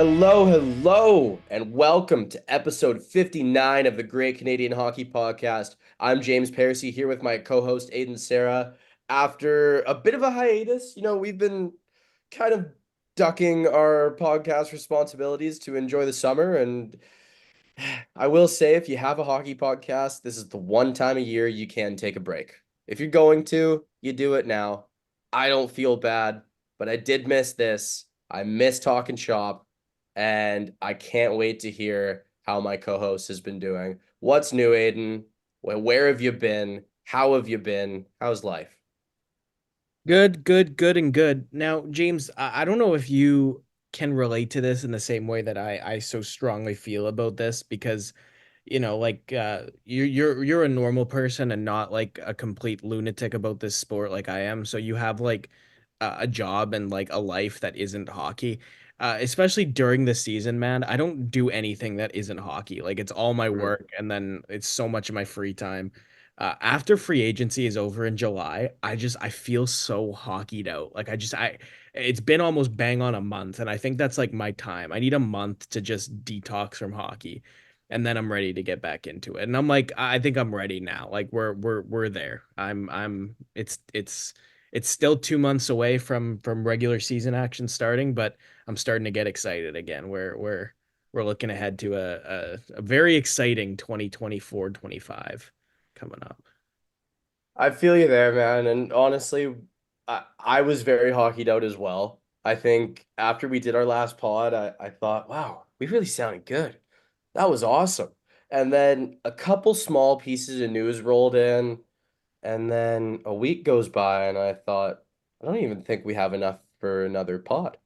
Hello, and welcome to episode 59 of the Great Canadian Hockey Podcast. I'm James Parisi here with my co-host Aiden Sarah. After a bit of a hiatus, we've been kind of ducking our podcast responsibilities to enjoy the summer. And I will say, if you have a hockey podcast, this is the one time a year you can take a break. If you're going to, you do it now. I don't feel bad, but I did miss this. I miss talking shop, and I can't wait to hear how my co-host has been doing. What's new, Aiden? Where have you been? How have you been? How's life? Good, and good. Now, James, I don't know if you can relate to this in the same way that I so strongly feel about this because, you're a normal person and not like a complete lunatic about this sport like I am. So you have like a job and like a life that isn't hockey. Especially during the season, man, I don't do anything that isn't hockey. Like it's all my Mhm. work and then it's so much of my free time. After free agency is over in July, I feel so hockeyed out. It's been almost bang on a month, and I think that's like my time. I need a month to just detox from hockey, and then I'm ready to get back into it. And I'm like, I think I'm ready now. Like we're there. It's still 2 months away from regular season action starting, but I'm starting to get excited again. We're looking ahead to a very exciting 2024-25 coming up. I feel you there, man. And honestly, I was very hockeyed out as well. I think after we did our last pod, I thought, wow, we really sounded good. That was awesome. And then a couple small pieces of news rolled in, and then a week goes by, and I thought, I don't even think we have enough for another pod.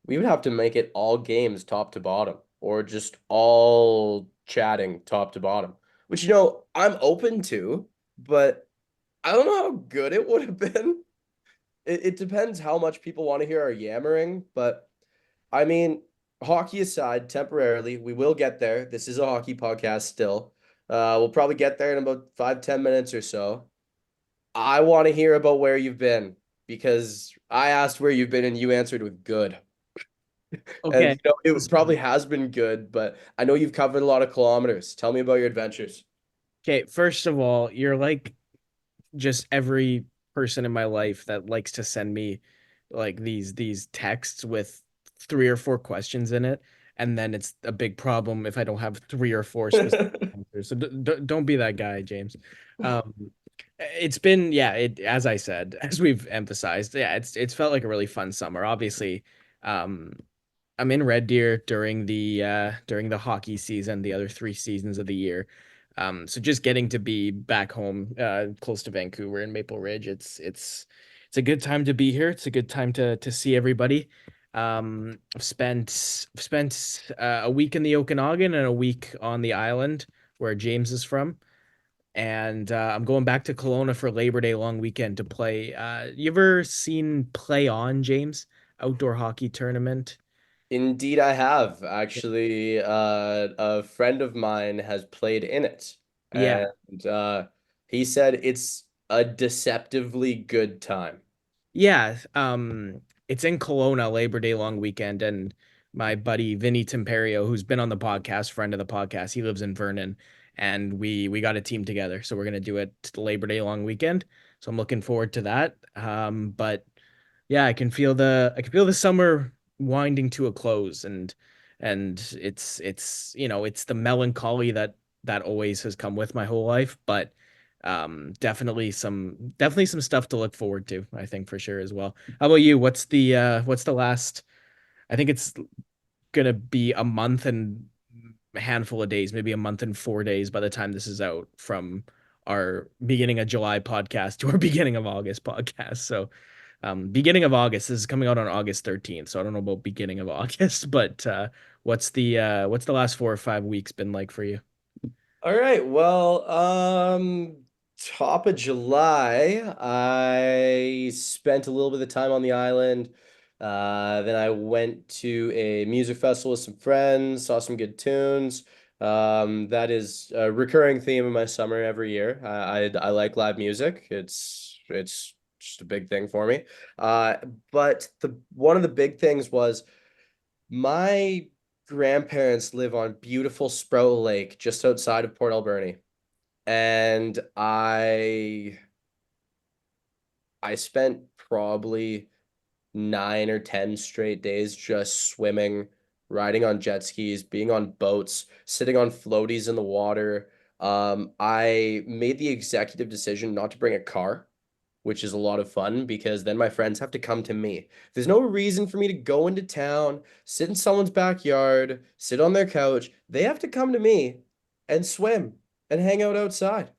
We would have to make it all games top to bottom, or just all chatting top to bottom, which, I'm open to, but I don't know how good it would have been. It depends how much people want to hear our yammering, but I mean, hockey aside, temporarily, we will get there. This is a hockey podcast still. We'll probably get there in about 5, 10 minutes or so. I want to hear about where you've been because I asked where you've been and you answered with good. And Okay. it probably has been good, but I know you've covered a lot of kilometers. Tell me about your adventures. Okay, first of all, you're like just every person in my life that likes to send me like these texts with three or four questions in it, and then it's a big problem if I don't have three or four specific answers. So don't be that guy, James. It's been yeah, it as I said, as we've emphasized, yeah, it's felt like a really fun summer. Obviously, um, I'm in Red Deer during the hockey season, the other 3 seasons of the year. So just getting to be back home, close to Vancouver and Maple Ridge, it's a good time to be here. It's a good time to see everybody. I've spent a week in the Okanagan and a week on the island where James is from, and I'm going back to Kelowna for Labor Day long weekend to play. You ever seen Play On, James? Outdoor hockey tournament. Indeed, I have. Actually, a friend of mine has played in it, Yeah. and he said it's a deceptively good time. Yeah, it's in Kelowna Labor Day long weekend, and my buddy Vinny Timperio, who's been on the podcast, friend of the podcast, he lives in Vernon, and we got a team together, so we're gonna do it the Labor Day long weekend. So I'm looking forward to that. But yeah, I can feel the summer winding to a close, and it's it's the melancholy that always has come with my whole life, but definitely some stuff to look forward to, I think for sure as well. How about you? What's the last, I think it's gonna be a month and a handful of days, maybe a month and 4 days by the time this is out, from our beginning of July podcast to our beginning of August podcast. So beginning of August, this is coming out on August 13th, so I don't know about beginning of August, but what's the last 4 or 5 weeks been like for you? All right. Well, top of July, I spent a little bit of time on the island. Then I went to a music festival with some friends, saw some good tunes. That is a recurring theme in my summer every year. I like live music. It's just a big thing for me. Uh, but the one of the big things was My grandparents live on beautiful Sproul Lake just outside of Port Alberni. And I spent probably 9 or 10 straight days just swimming, riding on jet skis, being on boats, sitting on floaties in the water. I made the executive decision not to bring a car, which is a lot of fun because then my friends have to come to me. There's no reason for me to go into town, sit in someone's backyard, sit on their couch. They have to come to me and swim and hang out outside.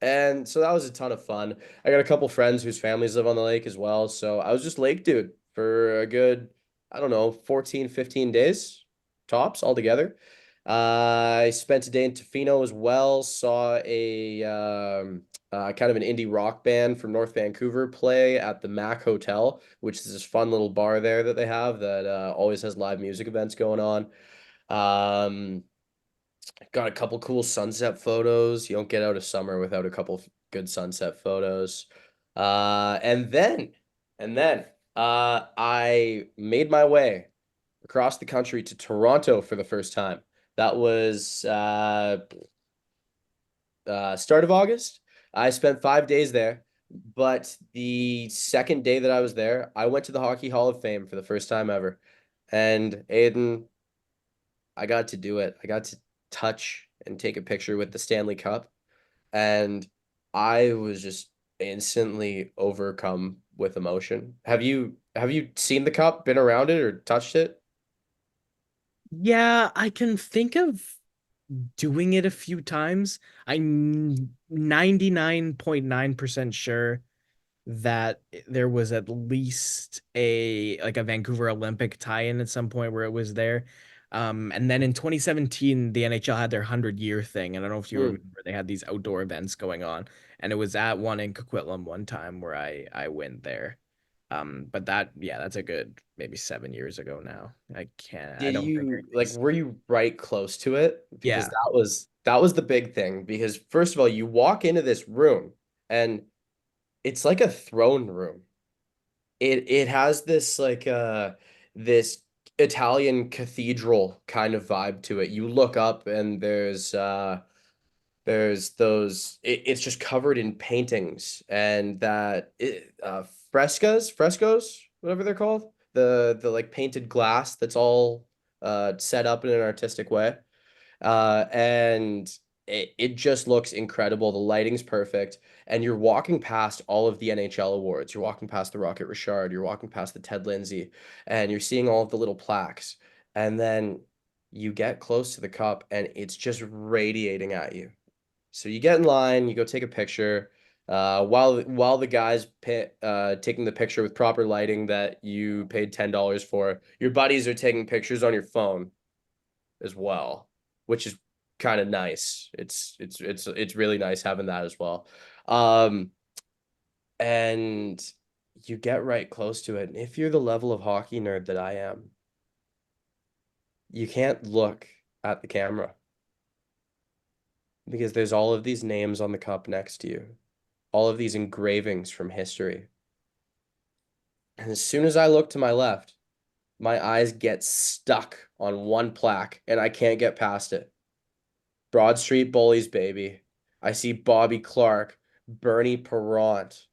And so that was a ton of fun. I got a couple friends whose families live on the lake as well. So I was just lake dude for a good, I don't know, 14, 15 days tops altogether. I spent a day in Tofino as well, saw a kind of an indie rock band from North Vancouver play at the Mac Hotel, which is this fun little bar there that they have that always has live music events going on. Um, Got a couple cool sunset photos. You don't get out of summer without a couple good sunset photos. And then I made my way across the country to Toronto for the first time. That was start of August. I spent 5 days there, but the second day that I was there, I went to the Hockey Hall of Fame for the first time ever. And Aiden, I got to do it. I got to touch and take a picture with the Stanley Cup, and I was just instantly overcome with emotion. Have you seen the cup, been around it, or touched it? Yeah, I can think of doing it a few times. I'm 99.9% sure that there was at least a Vancouver Olympic tie-in at some point where it was there. And then in 2017, the NHL had their 100-year thing, and I don't know if you Mm. remember, they had these outdoor events going on, and it was at one in Coquitlam one time where I went there. But that, yeah, that's a good maybe 7 years ago now. I Did don't think you like anything's, were you right close to it? Because yeah. that was the big thing. Because first of all, you walk into this room and it's like a throne room. It has this like this Italian cathedral kind of vibe to it. You look up and there's those it's just covered in paintings and frescoes, whatever they're called. The like painted glass that's all set up in an artistic way. And it just looks incredible. The lighting's perfect. And you're walking past all of the NHL awards. You're walking past the Rocket Richard. You're walking past the Ted Lindsay. And you're seeing all of the little plaques. And then you get close to the cup and it's just radiating at you. So you get in line, you go take a picture. While the guy's taking the picture with proper lighting that you paid $10 for, your buddies are taking pictures on your phone as well, which is kind of nice. It's really nice having that as well. Um, and you get right close to it. And if you're the level of hockey nerd that I am, you can't look at the camera because there's all of these names on the cup next to you, all of these engravings from history. And as soon as I look to my left, my eyes get stuck on one plaque and I can't get past it. Broad Street Bullies, baby. I see Bobby Clark, Bernie Perrant,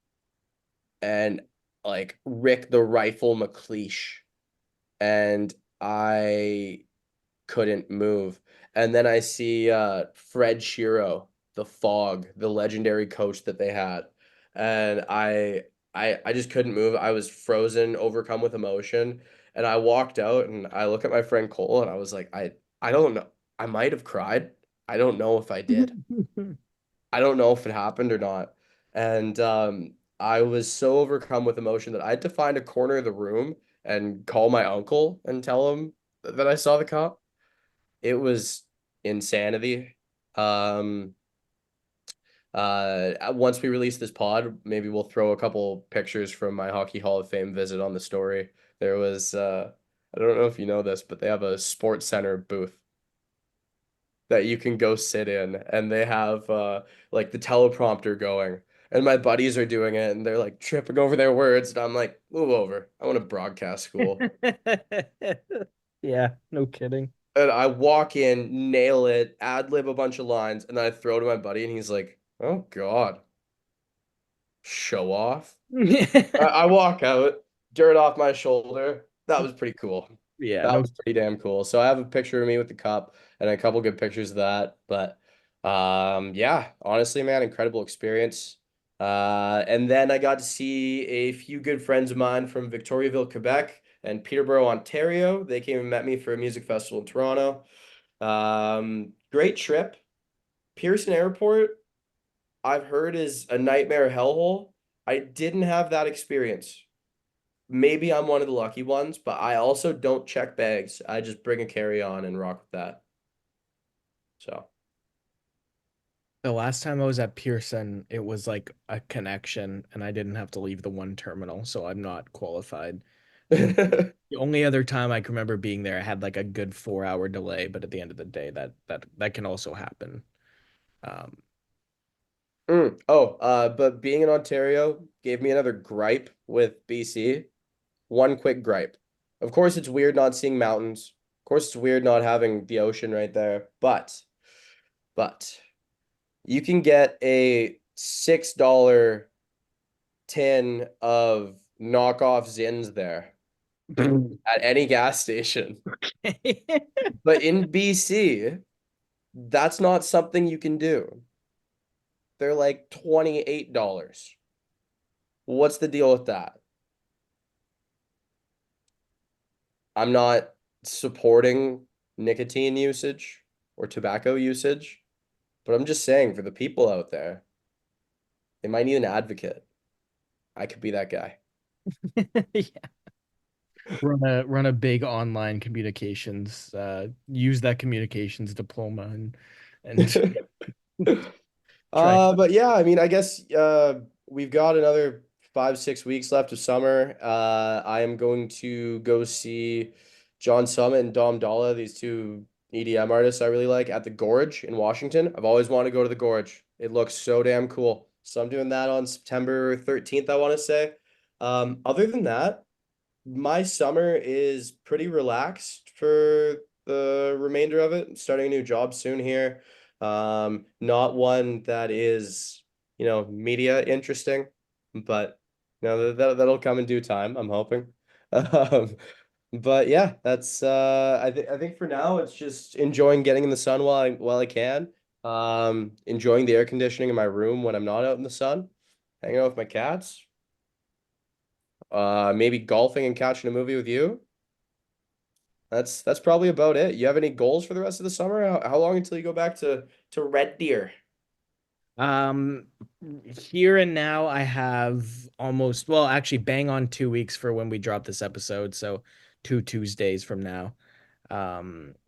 and like Rick the Rifle McLeish. And I couldn't move. And then I see Fred Shiro, the Fog, the legendary coach that they had. And I just couldn't move. I was frozen, overcome with emotion. And I walked out and I look at my friend Cole and I was like, I don't know. I might have cried. I don't know if I did. I don't know if it happened or not. And I was so overcome with emotion that I had to find a corner of the room and call my uncle and tell him that I saw the cop. It was insanity. Um, Once we release this pod, maybe we'll throw a couple pictures from my Hockey Hall of Fame visit on the story. There was, I don't know if you know this, but they have a Sports Center booth that you can go sit in, and they have like the teleprompter going. And my buddies are doing it, and they're like tripping over their words, and I'm like, move over. I want to broadcast school. Yeah, no kidding. And I walk in, nail it, ad lib a bunch of lines, and then I throw to my buddy, and he's like, "Oh God, show off." I walk out, dirt off my shoulder. That was pretty cool. Yeah, That no. was pretty damn cool. So I have a picture of me with the cup and a couple good pictures of that. But yeah, honestly, man, incredible experience. And then I got to see a few good friends of mine from Victoriaville, Quebec and Peterborough, Ontario. They came and met me for a music festival in Toronto. Great trip. Pearson Airport, I've heard is a nightmare hellhole. I didn't have that experience. Maybe I'm one of the lucky ones, but I also don't check bags. I just bring a carry-on and rock with that. So, The last time I was at Pearson, it was like a connection, and I didn't have to leave the one terminal, so I'm not qualified. And the only other time I can remember being there, I had like a good 4 hour delay, but at the end of the day, that can also happen. Um, but being in Ontario gave me another gripe with BC. One quick gripe. Of course, it's weird not seeing mountains. Of course, it's weird not having the ocean right there. But you can get a $6 tin of knockoff Zins there at any gas station. But in BC, that's not something you can do. They're like $28. What's the deal with that? I'm not supporting nicotine usage or tobacco usage, but I'm just saying for the people out there, they might need an advocate. I could be that guy. yeah. Run a big online communications, use that communications diploma and try. But yeah, I mean, I guess we've got another 5, 6 weeks left of summer. I am going to go see John Summit and Dom Dalla, these two EDM artists I really like, at the Gorge in Washington. I've always wanted to go to the Gorge. It looks so damn cool. So I'm doing that on September 13th, I want to say. Other than that, my summer is pretty relaxed for the remainder of it. I'm starting a new job soon here. Not one that is, media interesting, but that'll come in due time, I'm hoping. Um, but yeah, that's I think for now it's just enjoying getting in the sun while I can. Enjoying the air conditioning in my room when I'm not out in the sun, hanging out with my cats. Maybe golfing and catching a movie with you. That's probably about it. You have any goals for the rest of the summer? How long until you go back to Red Deer? Um, Here and now, I have almost, well, actually, bang on 2 weeks for when we drop this episode. So 2 Tuesdays from now,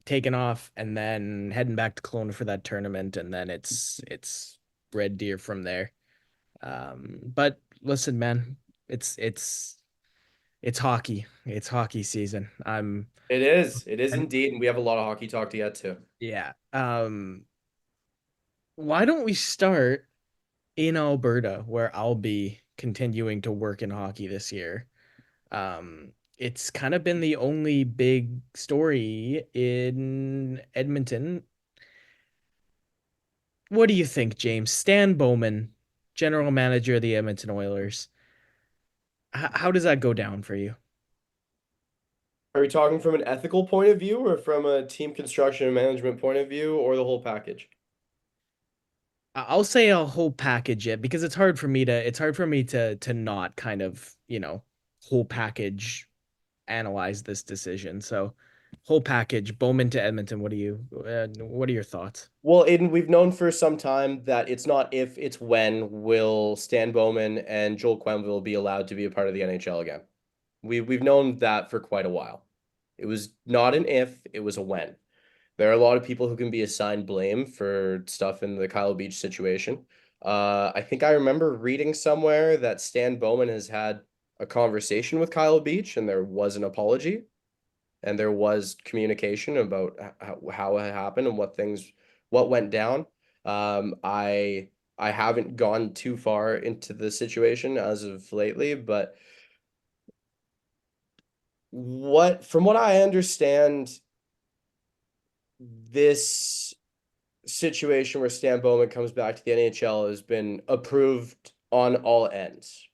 taking off and then heading back to Kelowna for that tournament, and then it's Red Deer from there. But listen, man, it's it's it's hockey. It's hockey season. It is. It is And indeed, and we have a lot of hockey talk to get to. yeah. Why don't we start in Alberta, where I'll be continuing to work in hockey this year? It's kind of been the only big story in Edmonton. What do you think, James? Stan Bowman, general manager of the Edmonton Oilers. How does that go down for you? Are we talking from an ethical point of view or from a team construction and management point of view or the whole package? I'll say a whole package it because it's hard for me to not kind of, whole package analyze this decision. So whole package, Bowman to Edmonton. What are your thoughts? Well, Aiden, we've known for some time that it's not if, it's when will Stan Bowman and Joel Quenneville be allowed to be a part of the NHL again. We've known that for quite a while. It was not an if, it was a when. There are a lot of people who can be assigned blame for stuff in the Kyle Beach situation. I think I remember reading somewhere that Stan Bowman has had a conversation with Kyle Beach and there was an apology and there was communication about how it happened and what went down. I haven't gone too far into the situation as of lately, but From what I understand, this situation where Stan Bowman comes back to the NHL has been approved on all ends.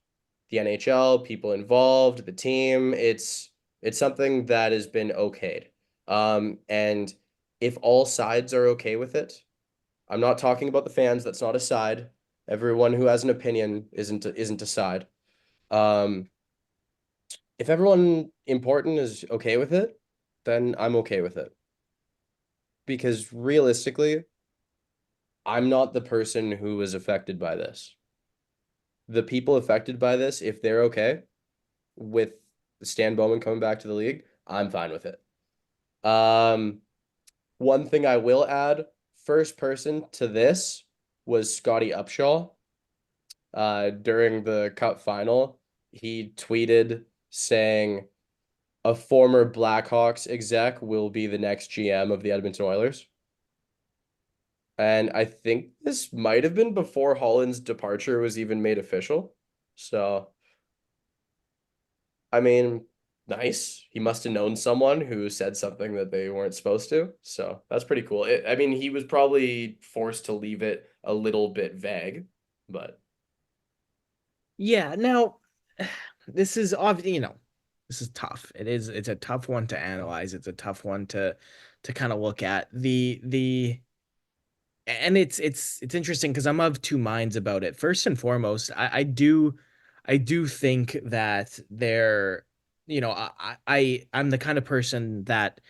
The NHL, people involved, the team, it's something that has been okayed. And if all sides are okay with it, I'm not talking about the fans, that's not a side. Everyone who has an opinion isn't a side. Um, if everyone important is okay with it, then I'm okay with it. Because realistically, I'm not the person who was affected by this. The people affected by this, if they're okay with Stan Bowman coming back to the league, I'm fine with it. One thing I will add, first person to this was Scotty Upshaw. During the Cup final, he tweeted saying a former Blackhawks exec will be the next GM of the Edmonton Oilers. And I think this might have been before Holland's departure was even made official. So, I mean, nice. He must have known someone who said something that they weren't supposed to. So, that's pretty cool. I mean, he was probably forced to leave it a little bit vague, but Yeah, now this is obviously, this is tough. It's a tough one to analyze. It's a tough one to kind of look at. The and it's interesting because I'm of two minds about it. First and foremost, I do think that they're, I'm the kind of person that,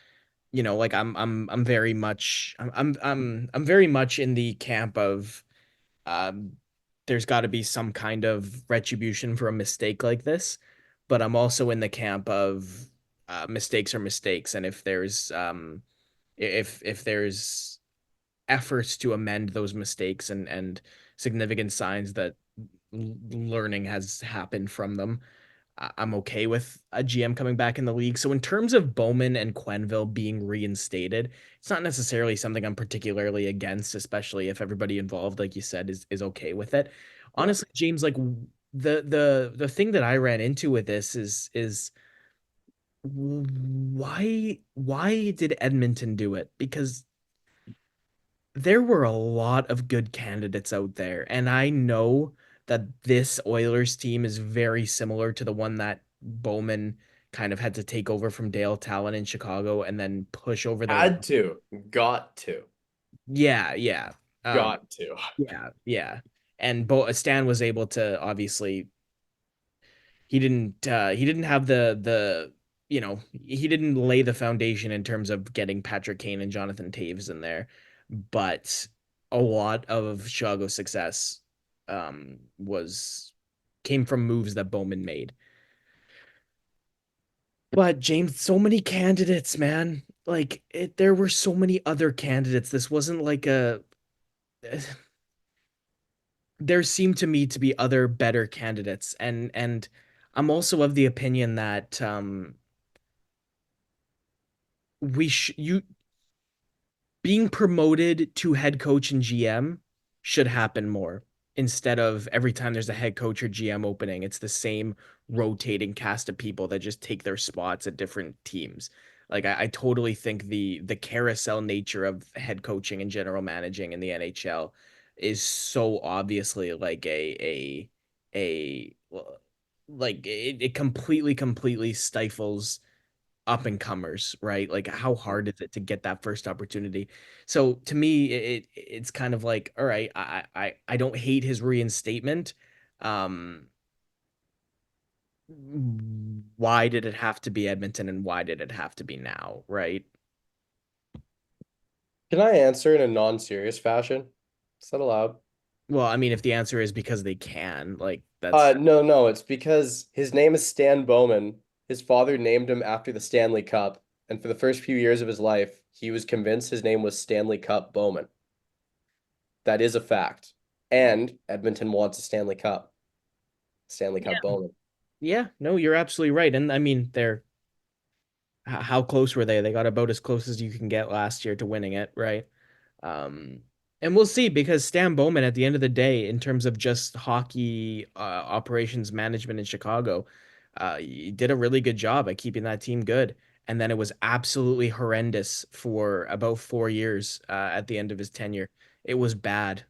like I'm very much I'm very much in the camp of um there's got to be some kind of retribution for a mistake like this, but I'm also in the camp of mistakes are mistakes, and if there's efforts to amend those mistakes and significant signs that learning has happened from them, I'm okay with a GM coming back in the league. So in terms of Bowman and Quenneville being reinstated, it's not necessarily something I'm particularly against, especially if everybody involved, like you said, is okay with it. yeah. Honestly, James, like the thing that I ran into with this is why did Edmonton do it? Because there were a lot of good candidates out there, and I know that this Oilers team is very similar to the one that Bowman kind of had to take over from Dale Talon in Chicago and then push over the Had to, got to, yeah, yeah. Um got to. yeah, yeah. And Stan was able to obviously he didn't have he didn't lay the foundation in terms of getting Patrick Kane and Jonathan Taves in there, but a lot of Chicago's success was came from moves that Bowman made. But James, so many candidates, man. There were so many other candidates. This wasn't like a there seemed to me to be other better candidates, and I'm also of the opinion that we sh you being promoted to head coach and GM should happen more instead of every time there's a head coach or GM opening, it's the same rotating cast of people that just take their spots at different teams. Like I totally think the carousel nature of head coaching and general managing in the NHL is so obviously like a like it completely stifles up and comers, right? Like how hard is it to get that first opportunity? So to me, it's kind of like, all right, I don't hate his reinstatement. Um, why did it have to be Edmonton and why did it have to be now, right? Can I answer in a non-serious fashion? Is that allowed? Well, I mean, if the answer is because they can, like that's No, it's because his name is Stan Bowman. His father named him after the Stanley Cup, and for the first few years of his life, he was convinced his name was Stanley Cup Bowman. That is a fact. And Edmonton wants a Stanley Cup. Stanley yeah, Cup Bowman. yeah, no, you're absolutely right. And I mean, how close were they? They got about as close as you can get last year to winning it, right? Um, and we'll see because Stan Bowman, at the end of the day, in terms of just hockey operations management in Chicago, He did a really good job at keeping that team good. And then it was absolutely horrendous for about 4 years at the end of his tenure. It was bad.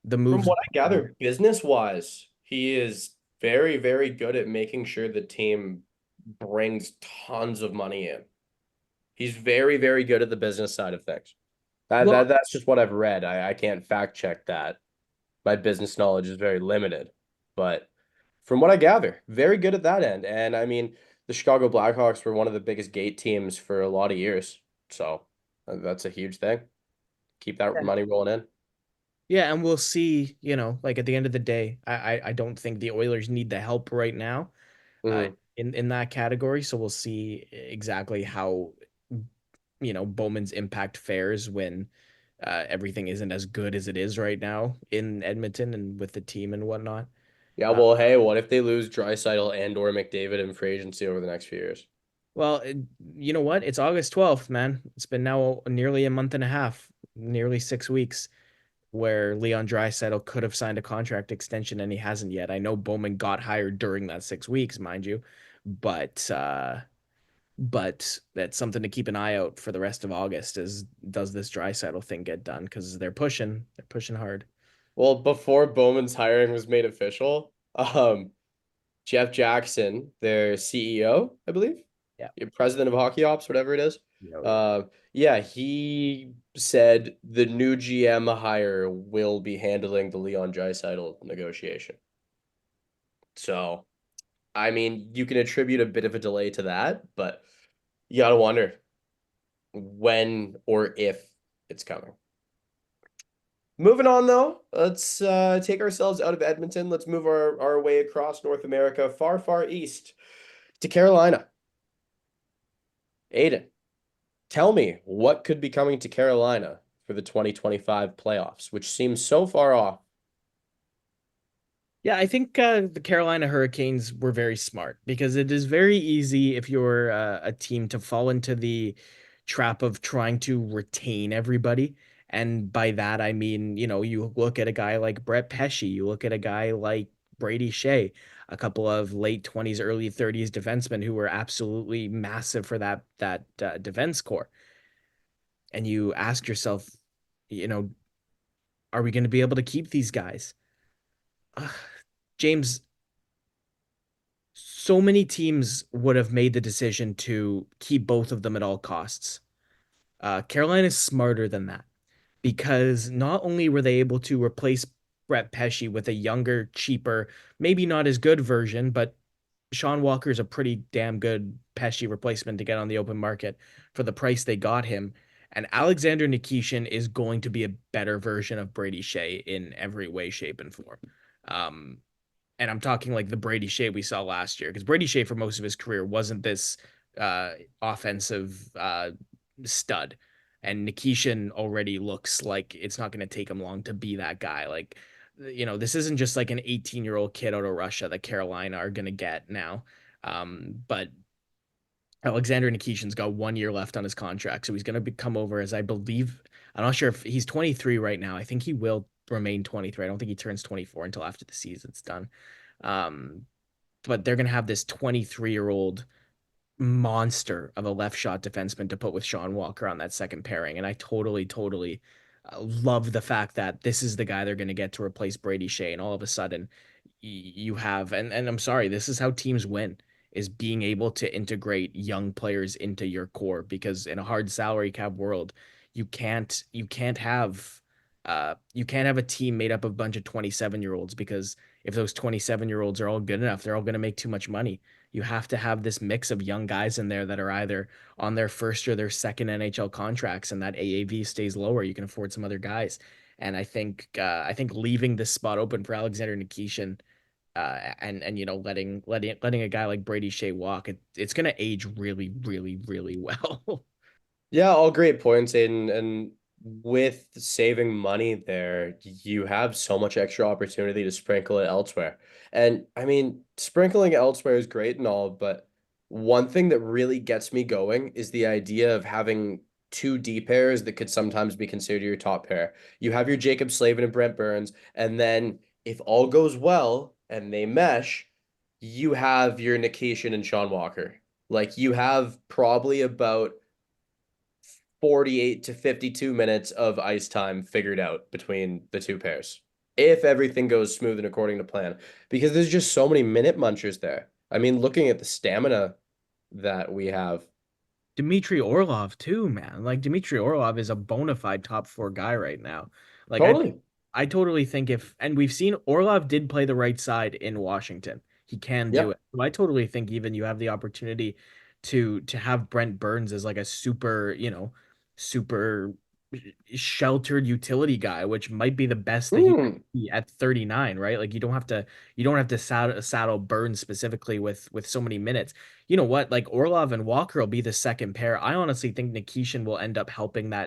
The From moves, what I gather, business wise, he is very, very good at making sure the team brings tons of money in. He's very, very good at the business side of things. well, That's just what I've read. I can't fact check that. My business knowledge is very limited. But from what I gather, very good at that end. And I mean, the Chicago Blackhawks were one of the biggest gate teams for a lot of years. So that's a huge thing. Keep that money rolling in. yeah, and we'll see, like at the end of the day, I don't think the Oilers need the help right now uh, Mhm. in that category. So we'll see exactly how, Bowman's impact fares when everything isn't as good as it is right now in Edmonton and with the team and whatnot. Yeah, Uh, well, hey, what if they lose Draisaitl and or McDavid in free agency over the next few years? well, you know what? It's August 12th, man. It's been now nearly a month and a half, nearly 6 weeks, where Leon Draisaitl could have signed a contract extension and he hasn't yet. I know Bowman got hired during that 6 weeks, mind you, but that's something to keep an eye out for the rest of August is does this Draisaitl thing get done? Because they're pushing hard. Well, before Bowman's hiring was made official, Jeff Jackson, their CEO, I believe, Yeah. president of hockey ops, whatever it is. Yeah, yeah. Uh, yeah, he said the new GM hire will be handling the Leon Draisaitl negotiation. So, I mean, you can attribute a bit of a delay to that, but you gotta wonder when or if it's coming. Moving on though, let's take ourselves out of Edmonton. Let's move our way across North America, far, far east to Carolina. Aiden, tell me what could be coming to Carolina for the 2025 playoffs, which seems so far off. Yeah, I think the Carolina Hurricanes were very smart because it is very easy if you're a team to fall into the trap of trying to retain everybody. And by that, I mean, you look at a guy like Brett Pesce, you look at a guy like Brady Shea, a couple of late 20s, early 30s defensemen who were absolutely massive for that defense core. And you ask yourself, you know, are we going to be able to keep these guys? James, so many teams would have made the decision to keep both of them at all costs. Carolina is smarter than that because not only were they able to replace Brett Pesce with a younger, cheaper, maybe not as good version, but Sean Walker's a pretty damn good Pesce replacement to get on the open market for the price they got him. And Alexander Nikishin is going to be a better version of Brady Shea in every way, shape, and form. Um, and I'm talking like the Brady Shea we saw last year, because Brady Shea for most of his career wasn't this uh, offensive stud, and Nikishin already looks like it's not going to take him long to be that guy. Like, this isn't just like an 18-year-old kid out of Russia that Carolina are going to get now. But Alexander Nikishin's got 1 year left on his contract, so he's going to come over as I believe. I'm not sure if he's 23 right now. I think he will remain 23. I don't think he turns 24 until after the season's done. Um, but they're going to have this 23-year-old monster of a left shot defenseman to put with Sean Walker on that second pairing. And I totally, totally love the fact that this is the guy they're going to get to replace Brady Shea. And all of a sudden, you have, and I'm sorry, this is how teams win is being able to integrate young players into your core because in a hard salary cap world, you can't have a team made up of a bunch of 27-year-olds because if those 27-year-olds are all good enough, they're all going to make too much money. You have to have this mix of young guys in there that are either on their first or their second NHL contracts, and that AAV stays lower. You can afford some other guys, and I think leaving this spot open for Alexander Nikishin, and letting a guy like Brady Shea walk, it's gonna age really, really, really well. Yeah, all great points, Aiden. And with saving money there, you have so much extra opportunity to sprinkle it elsewhere. And I mean, sprinkling elsewhere is great and all, but one thing that really gets me going is the idea of having two D pairs that could sometimes be considered your top pair. You have your Jacob Slavin and Brent Burns, and then if all goes well and they mesh, you have your Nikishin and Sean Walker. Like you have probably about 48 to 52 minutes of ice time figured out between the two pairs. If everything goes smooth and according to plan, because there's just so many minute munchers there. I mean, looking at the stamina that we have. Dmitry Orlov too, man. Like Dmitry Orlov is a bona fide top four guy right now. Like Totally. I totally think if and we've seen Orlov did play the right side in Washington. He can do Yeah. it. So I totally think even you have the opportunity to have Brent Burns as like a super, super sheltered utility guy, which might be the best that he could Hmm. be at 39, right? Like you don't have to saddle Burns specifically with so many minutes. You know what? Like Orlov and Walker will be the second pair. I honestly think Nikishin will end up helping be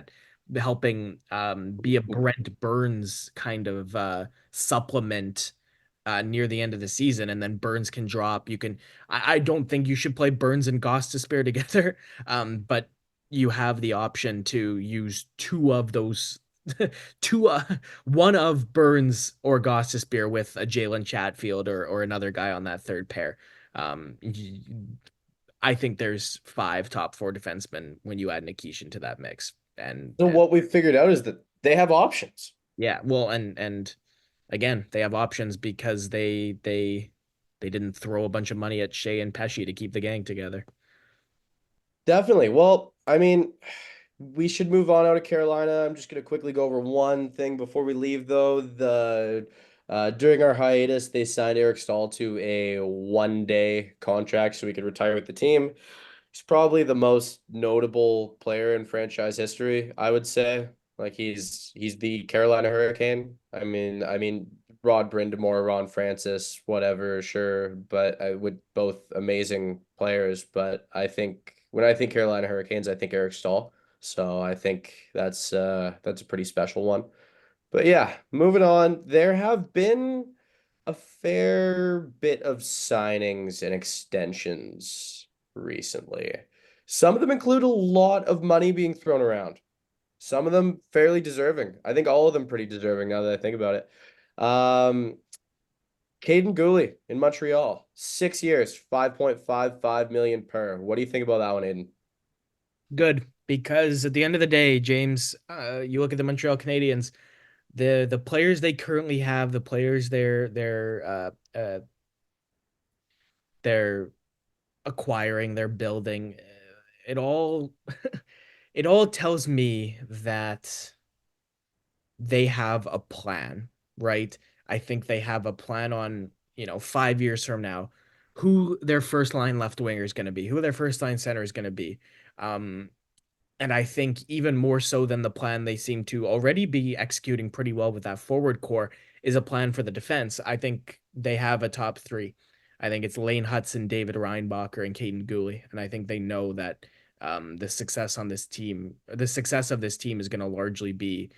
a Brent Burns kind of supplement near the end of the season, and then Burns can drop. I don't think you should play Burns and Goss to spare together, but you have the option to use two of those two one of Burns or Goss to spare with a Jalen Chatfield or another guy on that third pair. Um, I think there's five top four defensemen when you add Nikishin to that mix. And, So and what we've figured out is that they have options. yeah, well, and again, they have options because they didn't throw a bunch of money at Shea and Pesci to keep the gang together. Definitely. Well, I mean, we should move on out of Carolina. I'm just going to quickly go over one thing before we leave, though. The During our hiatus, they signed Eric Stahl to a 1-day contract so he could retire with the team. He's probably the most notable player in franchise history, I would say. Like he's the Carolina Hurricane. I mean Rod Brindamore, Ron Francis, whatever, sure, but I would both amazing players. But I think when I think Carolina Hurricanes, I think Eric Stahl. So I think that's a pretty special one. But yeah, moving on. There have been a fair bit of signings and extensions recently. Some of them include a lot of money being thrown around. Some of them fairly deserving. I think all of them pretty deserving now that I think about it. Caden Gooley in Montreal, 6 years, 5.55 million per. What do you think about that one, Aiden? Good, because at the end of the day, James, you look at the Montreal Canadiens, the players they currently have, the players they're acquiring, they're building, it all it all tells me that they have a plan, right? I think they have a plan on, 5 years from now, who their first line left winger is going to be, who their first line center is going to be. Um, and I think even more so than the plan they seem to already be executing pretty well with that forward core is a plan for the defense. I think they have a top three. I think it's Lane Hudson, David Reinbacher, and Caden Gooley. And I think they know that the success of this team is going to largely be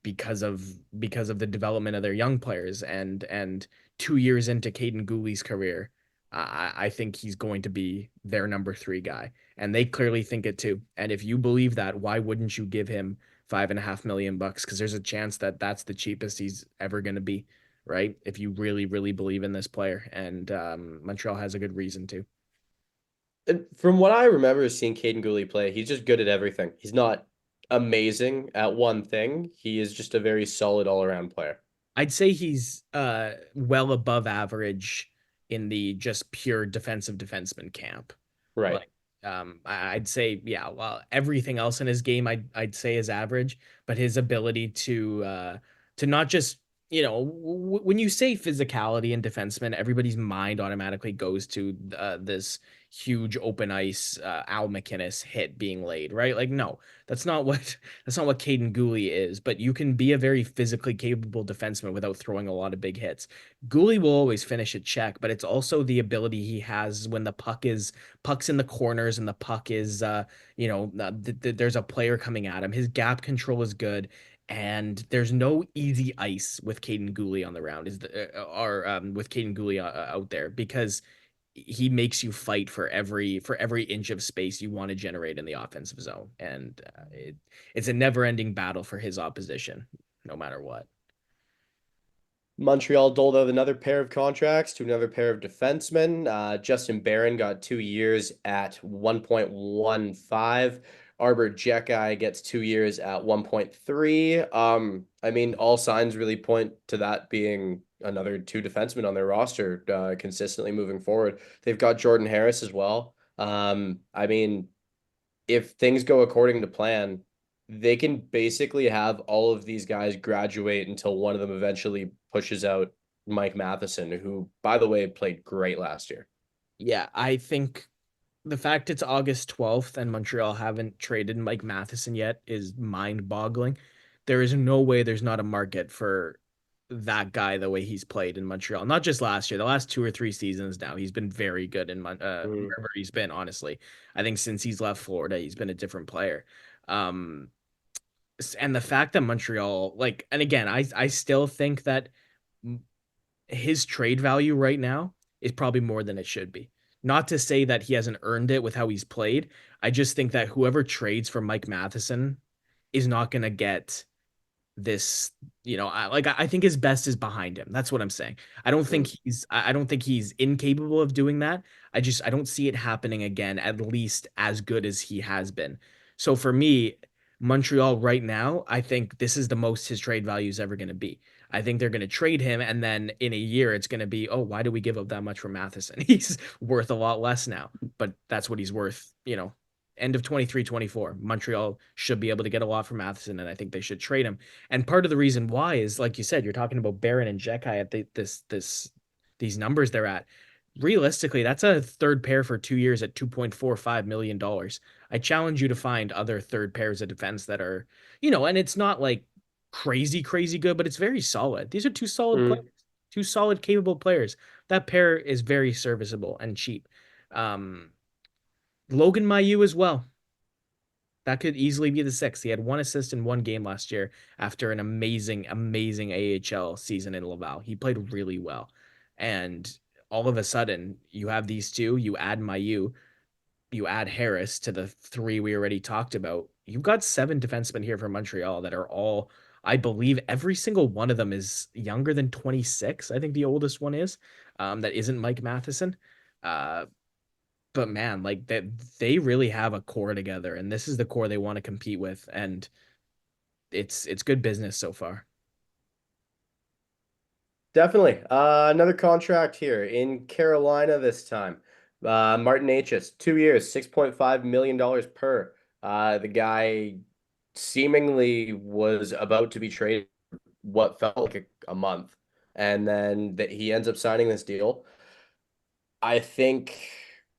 because of the development of their young players. And 2 years into Caden Gooley's career, I think he's going to be their number three guy, and they clearly think it too. And if you believe that, why wouldn't you give him $5.5 million? Because there's a chance that that's the cheapest he's ever going to be, right? If you really, really believe in this player, and Montreal has a good reason to. And from what I remember seeing Caden Gooley play, he's just good at everything. He's not amazing at one thing. He is just a very solid all-around player. I'd say he's well above average in the just pure defensive defenseman camp. Right. Like I'd say yeah, well everything else in his game I'd say is average, but his ability to not just when you say physicality and defenseman, everybody's mind automatically goes to this huge open ice Al McInnes hit being laid, right? Like no, that's not what that's not what Caden Gooley is, but you can be a very physically capable defenseman without throwing a lot of big hits. Gooley will always finish a check, but it's also the ability he has when the puck's in the corners and the puck is there's a player coming at him. His gap control is good. And there's no easy ice with Caden Gooley on the round is the or with Caden Gooley out there because he makes you fight for every inch of space you want to generate in the offensive zone, and it's a never-ending battle for his opposition, no matter what. Montreal doled out another pair of contracts to another pair of defensemen. Justin Barron got 2 years at 1.15. Arbor Jekaj gets 2 years at 1.3. I mean, all signs really point to that being another two defensemen on their roster consistently moving forward. They've got Jordan Harris as well. I mean, if things go according to plan, they can basically have all of these guys graduate until one of them eventually pushes out Mike Matheson, who, by the way, played great last year. Yeah, I think the fact it's August 12th and Montreal haven't traded Mike Matheson yet is mind-boggling. There is no way there's not a market for that guy the way he's played in Montreal. Not just last year, the last 2 or 3 seasons now. He's been very good in Mm. wherever he's been, honestly. I think since he's left Florida, he's been a different player. Um, and the fact that Montreal, like, and again, I still think that his trade value right now is probably more than it should be. Not to say that he hasn't earned it with how he's played. I just think that whoever trades for Mike Matheson is not going to get this, I think his best is behind him. That's what I'm saying. Mm. I don't think he's incapable of doing that. I don't see it happening again, at least as good as he has been. So for me, Montreal right now, I think this is the most his trade value is ever going to be. I think they're going to trade him, and then in a year, it's going to be, oh, why do we give up that much for Matheson? He's worth a lot less now, but that's what he's worth, end of 23-24. Montreal should be able to get a lot from Matheson, and I think they should trade him. And part of the reason why is, like you said, you're talking about Barron and Jekaj at these numbers they're at. Realistically, that's a third pair for 2 years at $2.45 million. I challenge you to find other third pairs of defense that are, and it's not like crazy, crazy good, but it's very solid. These are two solid players, Mm. two solid, capable players. That pair is very serviceable and cheap. Um, Logan Mailloux as well. That could easily be the sixth. He had one assist in one game last year after an amazing, amazing AHL season in Laval. He played really well. And all of a sudden, you have these two, you add Mayu, you add Harris to the three we already talked about. You've got seven defensemen here from Montreal that are all, I believe, every single one of them is younger than 26. I think the oldest one is, that isn't Mike Matheson. Uh, but man, like that they really have a core together, and this is the core they want to compete with, and it's good business so far. Definitely. Another contract here in Carolina this time. Martin H's, 2 years, $6.5 million per. The guy seemingly was about to be traded what felt like a month, and then that he ends up signing this deal. I think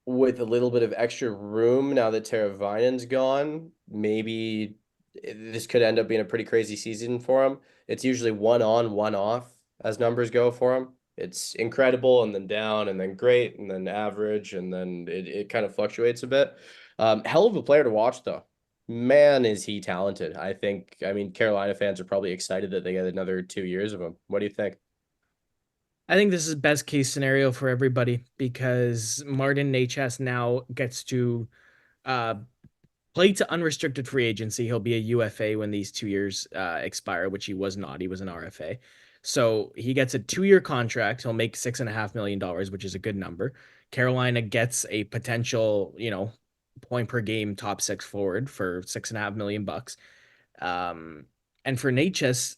with a little bit of extra room now that Teravainen's gone, maybe this could end up being a pretty crazy season for him. It's usually one on, one off as numbers go for him. It's incredible and then down and then great and then average and then it kind of fluctuates a bit. Hell of a player to watch though. Man, is he talented. I mean, Carolina fans are probably excited that they get another 2 years of him. What do you think? I think this is best case scenario for everybody because Martin Necas now gets to uh, play to unrestricted free agency. He'll be a UFA when these 2 years expire, which he was not. He was an RFA. So he gets a 2 year contract. He'll make $6.5 million, which is a good number. Carolina gets a potential, point per game top six forward for $6.5 million bucks. Um, and for Natchez,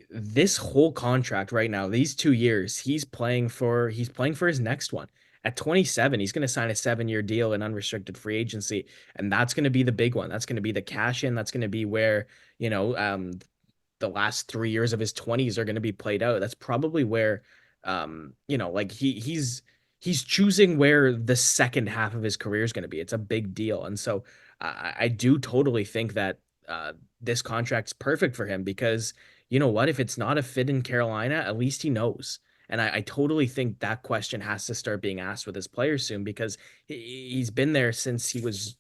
this whole contract right now, these 2 years, he's playing for his next one. At 27, he's going to sign a 7 year deal in unrestricted free agency, and that's going to be the big one. That's going to be the cash in. That's going to be where the last 3 years of his 20s are going to be played out. That's probably where, like he's choosing where the second half of his career is going to be. It's a big deal, and so I do totally think that this contract's perfect for him because you know what? If it's not a fit in Carolina, at least he knows. And I totally think that question has to start being asked with his players soon because he's been there since he was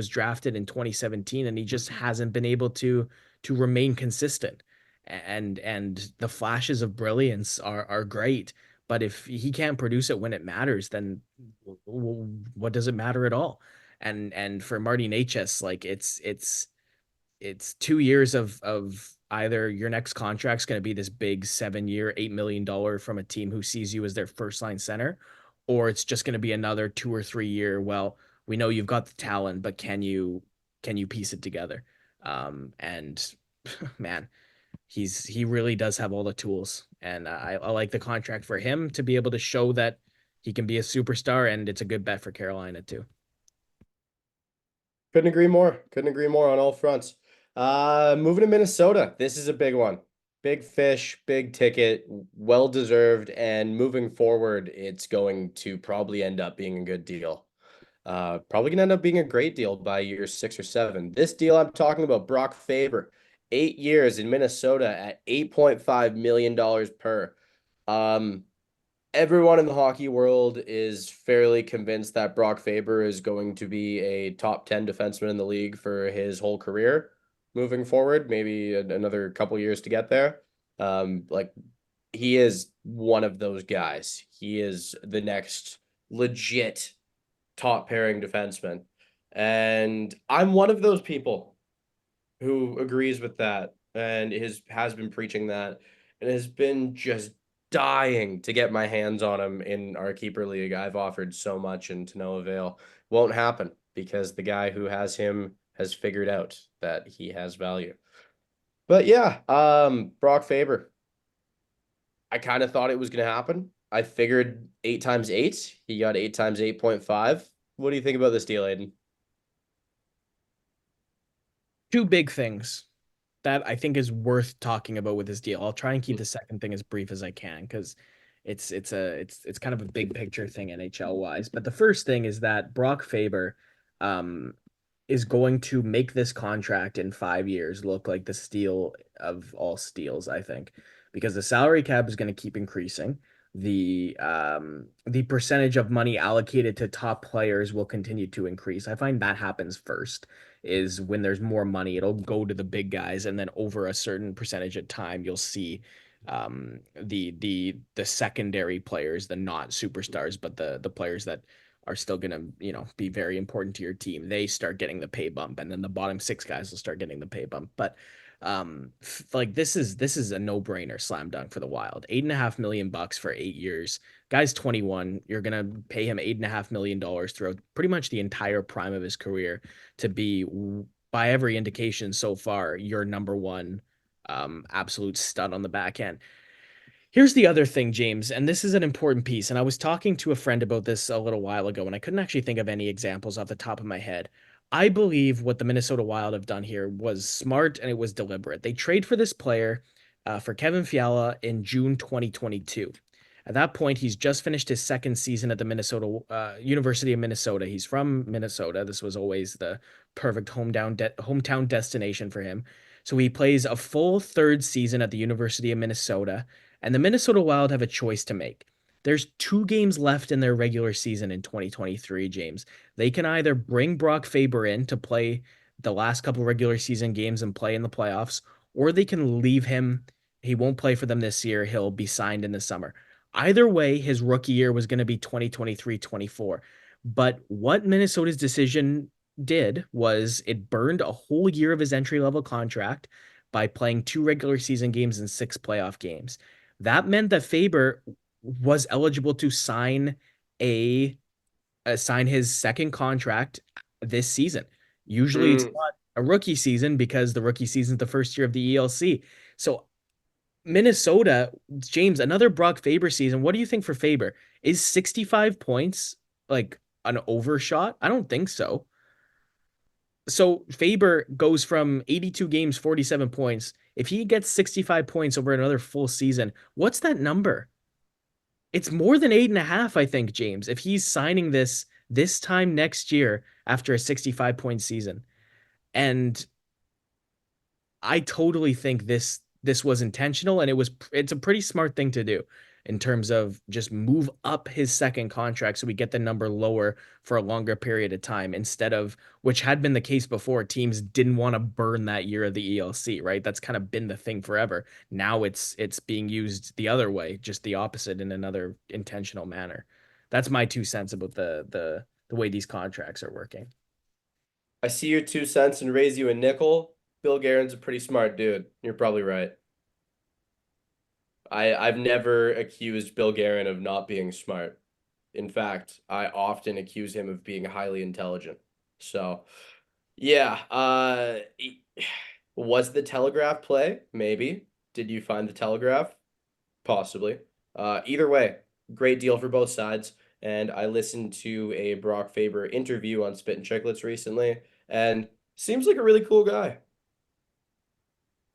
drafted in 2017 and he just hasn't been able to remain consistent. And the flashes of brilliance are great, but if he can't produce it when it matters, then what does it matter at all? And for Marty Necas, like it's it's 2 years of either your next contract's going to be this big 7 year, $8 million from a team who sees you as their first line center, or it's just going to be another 2 or 3 year. Well, we know you've got the talent, but can you piece it together? And man, he really does have all the tools, and I like the contract for him to be able to show that he can be a superstar, and it's a good bet for Carolina too. Couldn't agree more. Couldn't agree more on all fronts. Moving to Minnesota. This is a big one. Big fish, big ticket, well deserved, and moving forward, it's going to probably end up being a good deal. Probably gonna end up being a great deal by year 6 or 7. This deal I'm talking about, Brock Faber, 8 years in Minnesota at $8.5 million per. Um, Everyone in the hockey world is fairly convinced that Brock Faber is going to be a top 10 defenseman in the league for his whole career moving forward, maybe another couple years to get there. Like he is one of those guys. He is the next legit top pairing defenseman. And I'm one of those people who agrees with that and has been preaching that and has been just dying to get my hands on him in our keeper league. I've offered so much and to no avail. Won't happen because the guy who has him has figured out that he has value. But yeah, Brock Faber. I kind of thought it was going to happen. I figured 8 times 8. He got 8 times 8.5. What do you think about this deal, Aiden? Two big things that I think is worth talking about with this deal. I'll try and keep the second thing as brief as I can because it's kind of a big picture thing NHL wise. But the first thing is that Brock Faber um is going to make this contract in 5 years look like the steal of all steals, I think, because the salary cap is going to keep increasing. The percentage of money allocated to top players will continue to increase. I find that happens first is when there's more money, it'll go to the big guys, and then over a certain percentage of time, you'll see the secondary players, the not superstars, but the players that are still gonna, be very important to your team. They start getting the pay bump, and then the bottom six guys will start getting the pay bump. But like this is a no-brainer slam dunk for the Wild. $8.5 million for 8 years. Guy's 21. You're gonna pay him $8.5 million throughout pretty much the entire prime of his career to be, by every indication so far, your number one absolute stud on the back end. Here's the other thing, James, and this is an important piece. And I was talking to a friend about this a little while ago, and I couldn't actually think of any examples off the top of my head. I believe what the Minnesota Wild have done here was smart and it was deliberate. They trade for this player for Kevin Fiala in June 2022. At that point, he's just finished his second season at the Minnesota University of Minnesota. He's from Minnesota. This was always the perfect hometown destination for him. So he plays a full third season at the University of Minnesota, and the Minnesota Wild have a choice to make. There's 2 games left in their regular season in 2023, James. They can either bring Brock Faber in to play the last couple regular season games and play in the playoffs, or they can leave him. He won't play for them this year. He'll be signed in the summer. Either way, his rookie year was going to be 2023-24. But what Minnesota's decision did was it burned a whole year of his entry level contract by playing 2 regular season games and 6 playoff games. That meant that Faber was eligible to a sign his second contract this season. Usually it's Mm. not a rookie season because the rookie season is the first year of the ELC. So Minnesota, James, another Brock Faber season. What do you think for Faber? Is 65 points like an overshot? I don't think so. So Faber goes from 82 games, 47 points. If he gets 65 points over another full season, what's that number? It's more than 8.5, I think, James, if he's signing this time next year after a 65-point season. And I totally think this was intentional, and it's a pretty smart thing to do in terms of just move up his second contract so we get the number lower for a longer period of time instead of, which had been the case before, teams didn't want to burn that year of the ELC, right? That's kind of been the thing forever. Now it's being used the other way, just the opposite in another intentional manner. That's my 2 cents about the way these contracts are working. I see your 2 cents and raise you a nickel. Bill Guerin's a pretty smart dude. You're probably right. I've never accused Bill Guerin of not being smart. In fact, I often accuse him of being highly intelligent. So, yeah, was the Telegraph play? Maybe. Did you find the Telegraph? Possibly. Either way, great deal for both sides. And I listened to a Brock Faber interview on Spit and Chicklets recently, and seems like a really cool guy.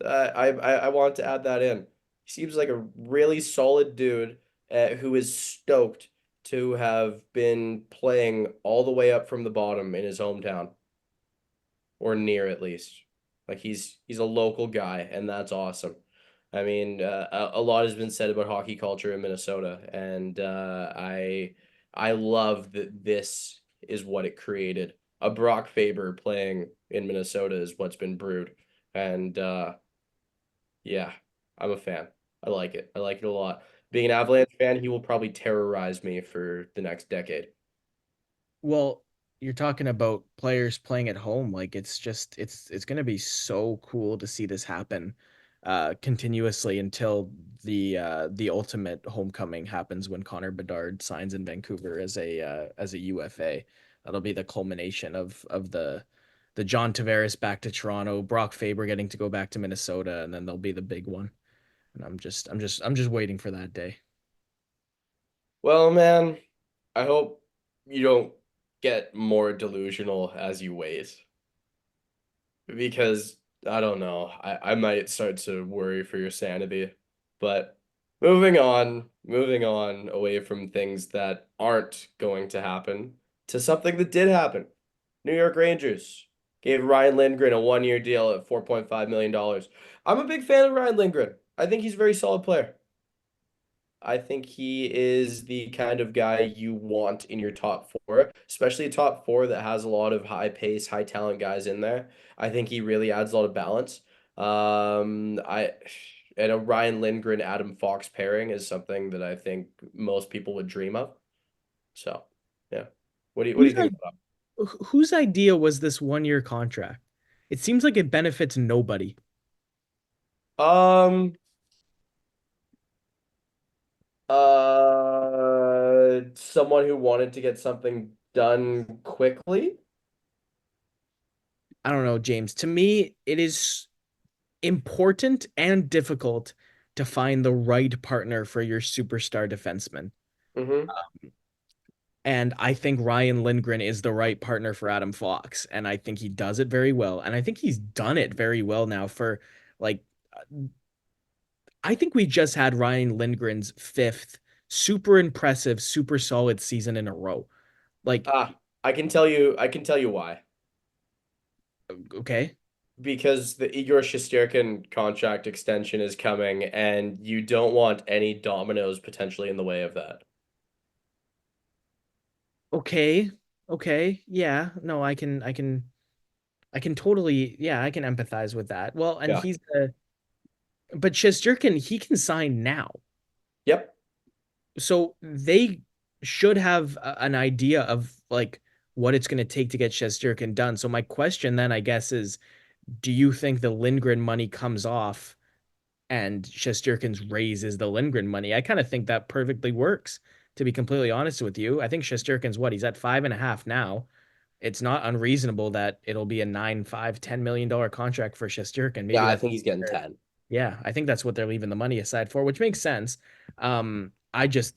I want to add that in. He seems like a really solid dude who is stoked to have been playing all the way up from the bottom in his hometown, or near at least. Like he's a local guy, and that's awesome. I mean, a lot has been said about hockey culture in Minnesota, and I love that this is what it created. A Brock Faber playing in Minnesota is what's been brewed, and yeah, I'm a fan. I like it. I like it a lot. Being an Avalanche fan, he will probably terrorize me for the next decade. Well, you're talking about players playing at home. Like it's gonna be so cool to see this happen continuously until the ultimate homecoming happens when Connor Bedard signs in Vancouver as a UFA. That'll be the culmination of the John Tavares back to Toronto, Brock Faber getting to go back to Minnesota, and then there'll be the big one. And I'm just waiting for that day. Well, man, I hope you don't get more delusional as you wait because I don't know. I might start to worry for your sanity. But moving on away from things that aren't going to happen to something that did happen. New York Rangers gave Ryan Lindgren a 1 year deal at $4.5 million. I'm a big fan of Ryan Lindgren. I think he's a very solid player. I think he is the kind of guy you want in your top four, especially a top four that has a lot of high pace, high talent guys in there. I think he really adds a lot of balance. I and a Ryan Lindgren Adam Fox pairing is something that I think most people would dream of. So, yeah. What do Whose you think about whose idea was this 1 year contract? It seems like it benefits nobody. that? Someone who wanted to get something done quickly. I don't know, James. To me, it is important and difficult to find the right partner for your superstar defenseman. Mm-hmm. And I think Ryan Lindgren is the right partner for Adam Fox. And I think he does it very well. And I think he's done it very well now for like, I think we just had Ryan Lindgren's fifth super impressive, super solid season in a row. Like, I can tell you why. okay. Because the Igor Shesterkin contract extension is coming, and you don't want any dominoes potentially in the way of that. Okay. Okay. Yeah. No, I can totally, yeah, I can empathize with that. Well, and Yeah. but Shesterkin, he can sign now. Yep. So they should have an idea of like what it's going to take to get Shesterkin done. So my question then, I guess, is do you think the Lindgren money comes off and Shesterkin's raise is the Lindgren money? I kind of think that perfectly works, to be completely honest with you. I think Shesterkin's what? He's at 5.5 now. It's not unreasonable that it'll be a 9, 5, $10 million contract for Shesterkin. Yeah, Maybe I that's think he's getting 10. yeah, I think that's what they're leaving the money aside for, which makes sense. I just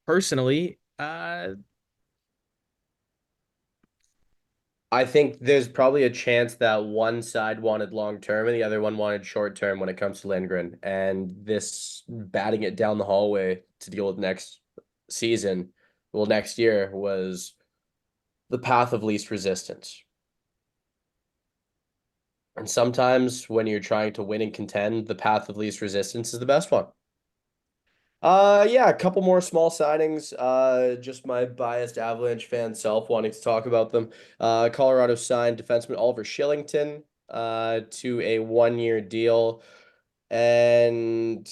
personally, I think there's probably a chance that one side wanted long term and the other one wanted short term when it comes to Lindgren. And this batting it down the hallway to deal with next season, well, next year was the path of least resistance. And sometimes when you're trying to win and contend, the path of least resistance is the best one. Yeah, a couple more small signings. Just my biased Avalanche fan self wanting to talk about them. Colorado signed defenseman Oliver Shillington to a 1 year deal. And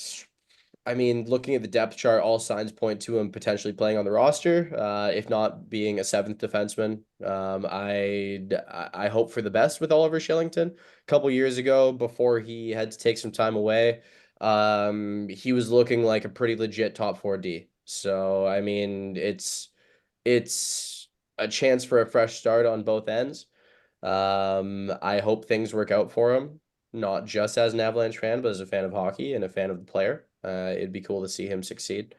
I mean, looking at the depth chart, all signs point to him potentially playing on the roster, if not being a seventh defenseman. I hope for the best with Oliver Shillington. A couple years ago, before he had to take some time away, he was looking like a pretty legit top four D. So I mean, it's a chance for a fresh start on both ends. I hope things work out for him, not just as an Avalanche fan, but as a fan of hockey and a fan of the player. It'd be cool to see him succeed.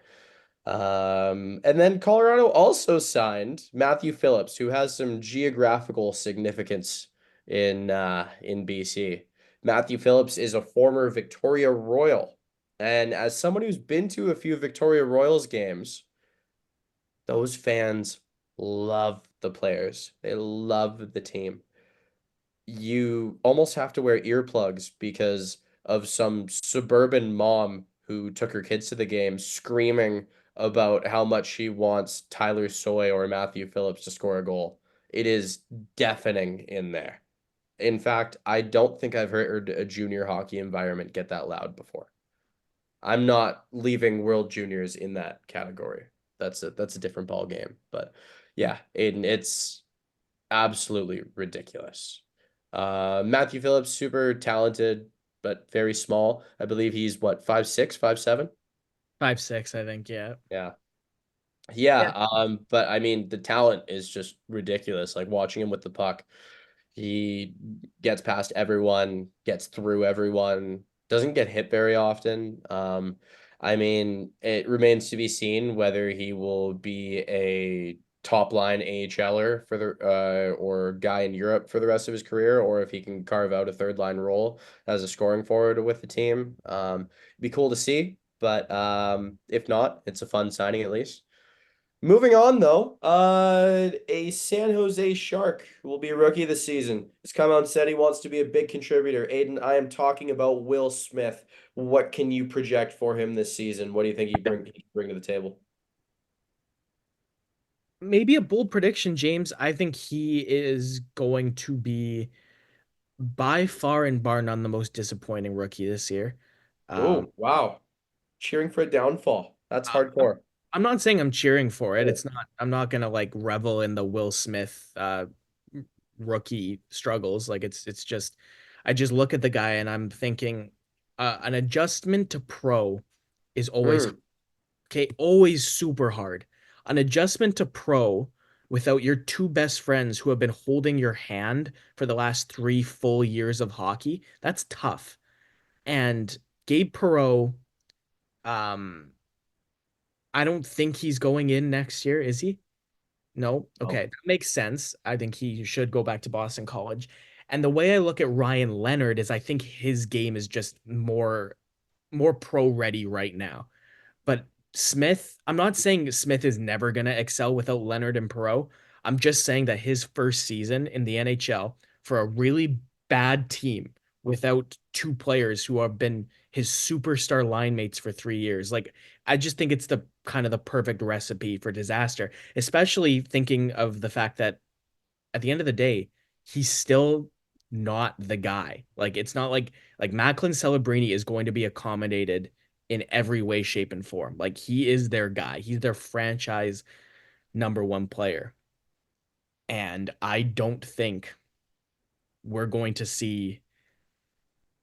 And then Colorado also signed Matthew Phillips, who has some geographical significance in BC. Matthew Phillips is a former Victoria Royal, and as someone who's been to a few Victoria Royals games, those fans love the players. They love the team. You almost have to wear earplugs because of some suburban mom who took her kids to the game screaming about how much she wants Tyler Soy or Matthew Phillips to score a goal. It is deafening in there. In fact, I don't think I've heard a junior hockey environment get that loud before. I'm not leaving World Juniors in that category. That's a different ball game. But yeah, Aiden, it's absolutely ridiculous. Matthew Phillips, super talented, but very small. I believe he's what, 5'6", 5'7"? 5'6", I think. Yeah. Yeah. Yeah. Yeah. But I mean, the talent is just ridiculous. Like watching him with the puck, he gets past everyone, gets through everyone, doesn't get hit very often. I mean, it remains to be seen whether he will be a top line AHLer for the or guy in Europe for the rest of his career, or if he can carve out a third line role as a scoring forward with the team. It'd be cool to see, but if not, it's a fun signing at least. Moving on though, a San Jose Shark will be a rookie this season. Has come out and said he wants to be a big contributor. Aiden, I am talking about Will Smith. What can you project for him this season? What do you think he can bring to the table? Maybe a bold prediction, James. I think he is going to be by far and bar none the most disappointing rookie this year. Um, Oh, wow. Cheering for a downfall. That's I- I'm, hardcore. I'm not saying I'm cheering for it. Oh. It's not. I'm not gonna like revel in the Will Smith rookie struggles. Like it's just, I just look at the guy and I'm thinking, an adjustment to pro is always Mm. okay, always super hard. An adjustment to pro without your two best friends who have been holding your hand for the last 3 full years of hockey, that's tough. And Gabe Perreault, um, I don't think he's going in next year, is he? No. Oh. Okay, that makes sense. I think he should go back to Boston College. And the way I look at Ryan Leonard is I think his game is just more pro ready right now. But Smith, I'm not saying Smith is never going to excel without Leonard and Perot. I'm just saying that his first season in the NHL for a really bad team without two players who have been his superstar line mates for 3 years. Like, I just think it's the kind of the perfect recipe for disaster, especially thinking of the fact that at the end of the day, he's still not the guy. Like it's not like Macklin Celebrini is going to be accommodated in every way, shape, and form. Like he is their guy. He's their franchise number one player. And I don't think we're going to see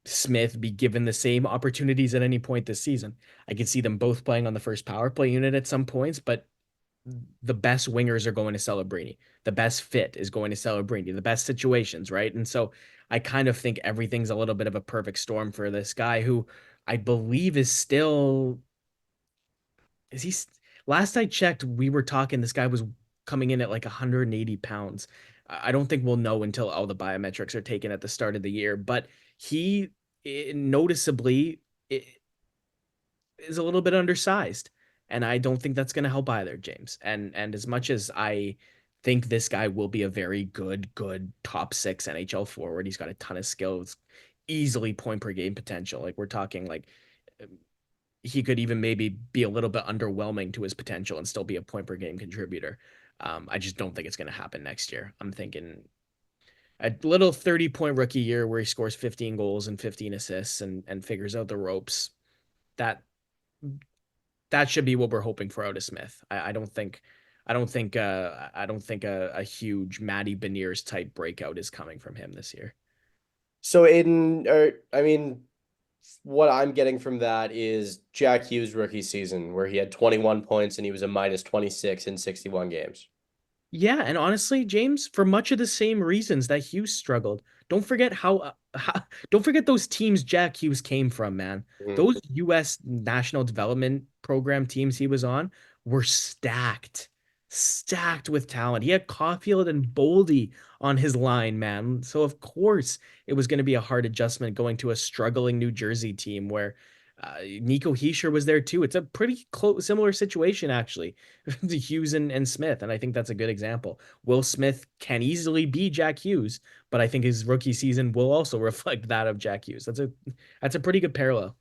Smith be given the same opportunities at any point this season. I could see them both playing on the first power play unit at some points, but the best wingers are going to Celebrini. The best fit is going to Celebrini. The best situations, right? And so I kind of think everything's a little bit of a perfect storm for this guy who I believe is still is he last I checked, we were talking this guy was coming in at like 180 pounds. I don't think we'll know until all the biometrics are taken at the start of the year, but he noticeably is a little bit undersized. And I don't think that's going to help either, James. And as much as I think this guy will be a very good top six NHL forward, he's got a ton of skills, easily point per game potential. Like we're talking like he could even maybe be a little bit underwhelming to his potential and still be a point per game contributor. I just don't think it's going to happen next year. I'm thinking a little 30-point rookie year where he scores 15 goals and 15 assists and figures out the ropes. That that should be what we're hoping for out of Smith. I don't think a huge Matty Beniers type breakout is coming from him this year. So Aiden, or I mean, what I'm getting from that is Jack Hughes' rookie season, where he had 21 points and he was a minus 26 in 61 games. Yeah, and honestly, James, for much of the same reasons that Hughes struggled. Don't forget don't forget those teams Jack Hughes came from, man. Mhm. Those US National Development Program teams he was on were stacked. Stacked with talent. He had Caulfield and Boldy on his line, man. So of course it was going to be a hard adjustment going to a struggling New Jersey team where Nico Heischer was there too. It's a pretty close, similar situation actually to Hughes and Smith, and I think that's a good example. Will Smith can easily be Jack Hughes, but I think his rookie season will also reflect that of Jack Hughes. That's a pretty good parallel.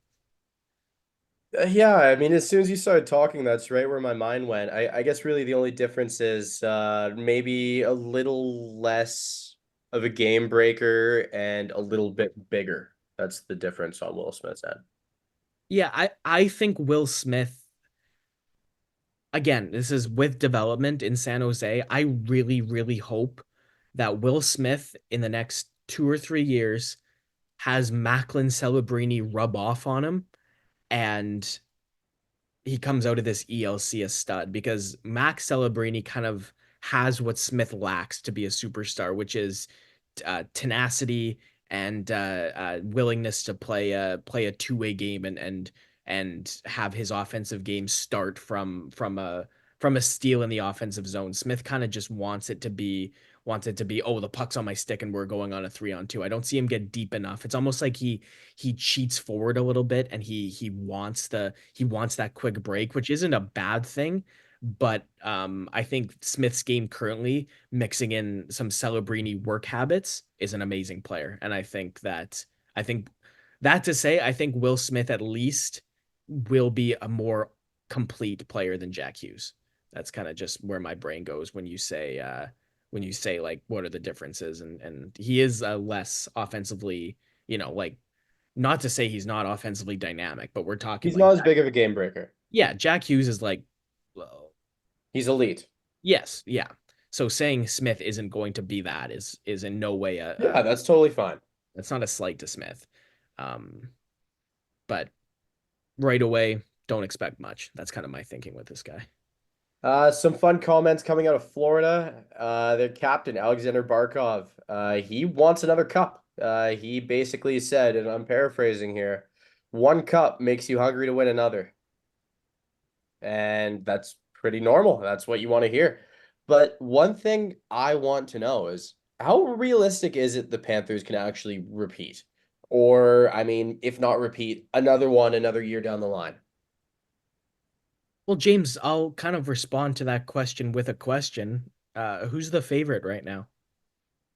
Yeah, I mean, as soon as you started talking, that's right where my mind went. I guess really the only difference is maybe a little less of a game breaker and a little bit bigger. That's the difference on Will Smith's end. Yeah, I think Will Smith again, this is with development in San Jose. I really hope that Will Smith in the next 2 or 3 years has Macklin Celebrini rub off on him and he comes out of this ELC a stud because Max Celebrini kind of has what Smith lacks to be a superstar, which is tenacity and willingness to play a two-way game and have his offensive game start from a steal in the offensive zone. Smith kind of just wants it to be, oh, the puck's on my stick and we're going on a 3-on-2. I don't see him get deep enough. It's almost like he cheats forward a little bit and he wants that quick break, which isn't a bad thing. But I think Smith's game currently, mixing in some Celebrini work habits, is an amazing player. And I think that to say, I think Will Smith at least will be a more complete player than Jack Hughes. That's kind of just where my brain goes when you say like what are the differences, and he is less offensively, like not to say he's not offensively dynamic, but we're talking He's like not as big of a game breaker. yeah, Jack Hughes is like well, He's elite. yes, yeah. So saying Smith isn't going to be that is in no way Yeah, that's totally fine. that's not a slight to Smith. Um, but right away, don't expect much. That's kind of my thinking with this guy. Some fun comments coming out of Florida. Their captain, Alexander Barkov, he wants another cup. He basically said, and I'm paraphrasing here, one cup makes you hungry to win another. And that's pretty normal. That's what you want to hear. But one thing I want to know is how realistic is it the Panthers can actually repeat? Or, I mean, if not repeat, another one another year down the line. Well, James, I'll kind of respond to that question with a question. Who's the favorite right now?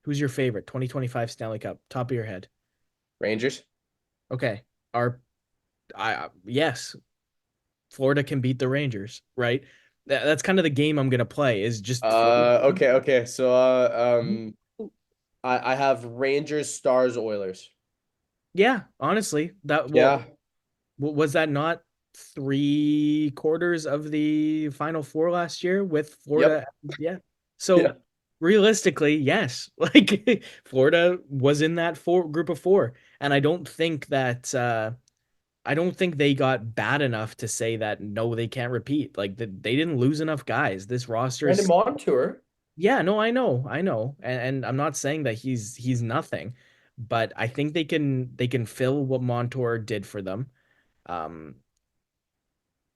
Who's your favorite 2025 Stanley Cup? Top of your head. Rangers? Okay. Our I yes, Florida can beat the Rangers, right? That's kind of the game I'm gonna play is just Florida. Okay. So, I have Rangers, Stars, Oilers. Yeah, honestly, that well, Yeah. was that not 3/4 of the Final Four last year with Yep. Florida? Yeah. Yeah. So realistically, yes, like Florida was in that group of four, and I don't think they got bad enough to say that no, they can't repeat. Like they didn't lose enough guys. This roster Brandon is Montour. yeah, no, I know, and I'm not saying that he's nothing, but I think they can fill what Montour did for them. Um,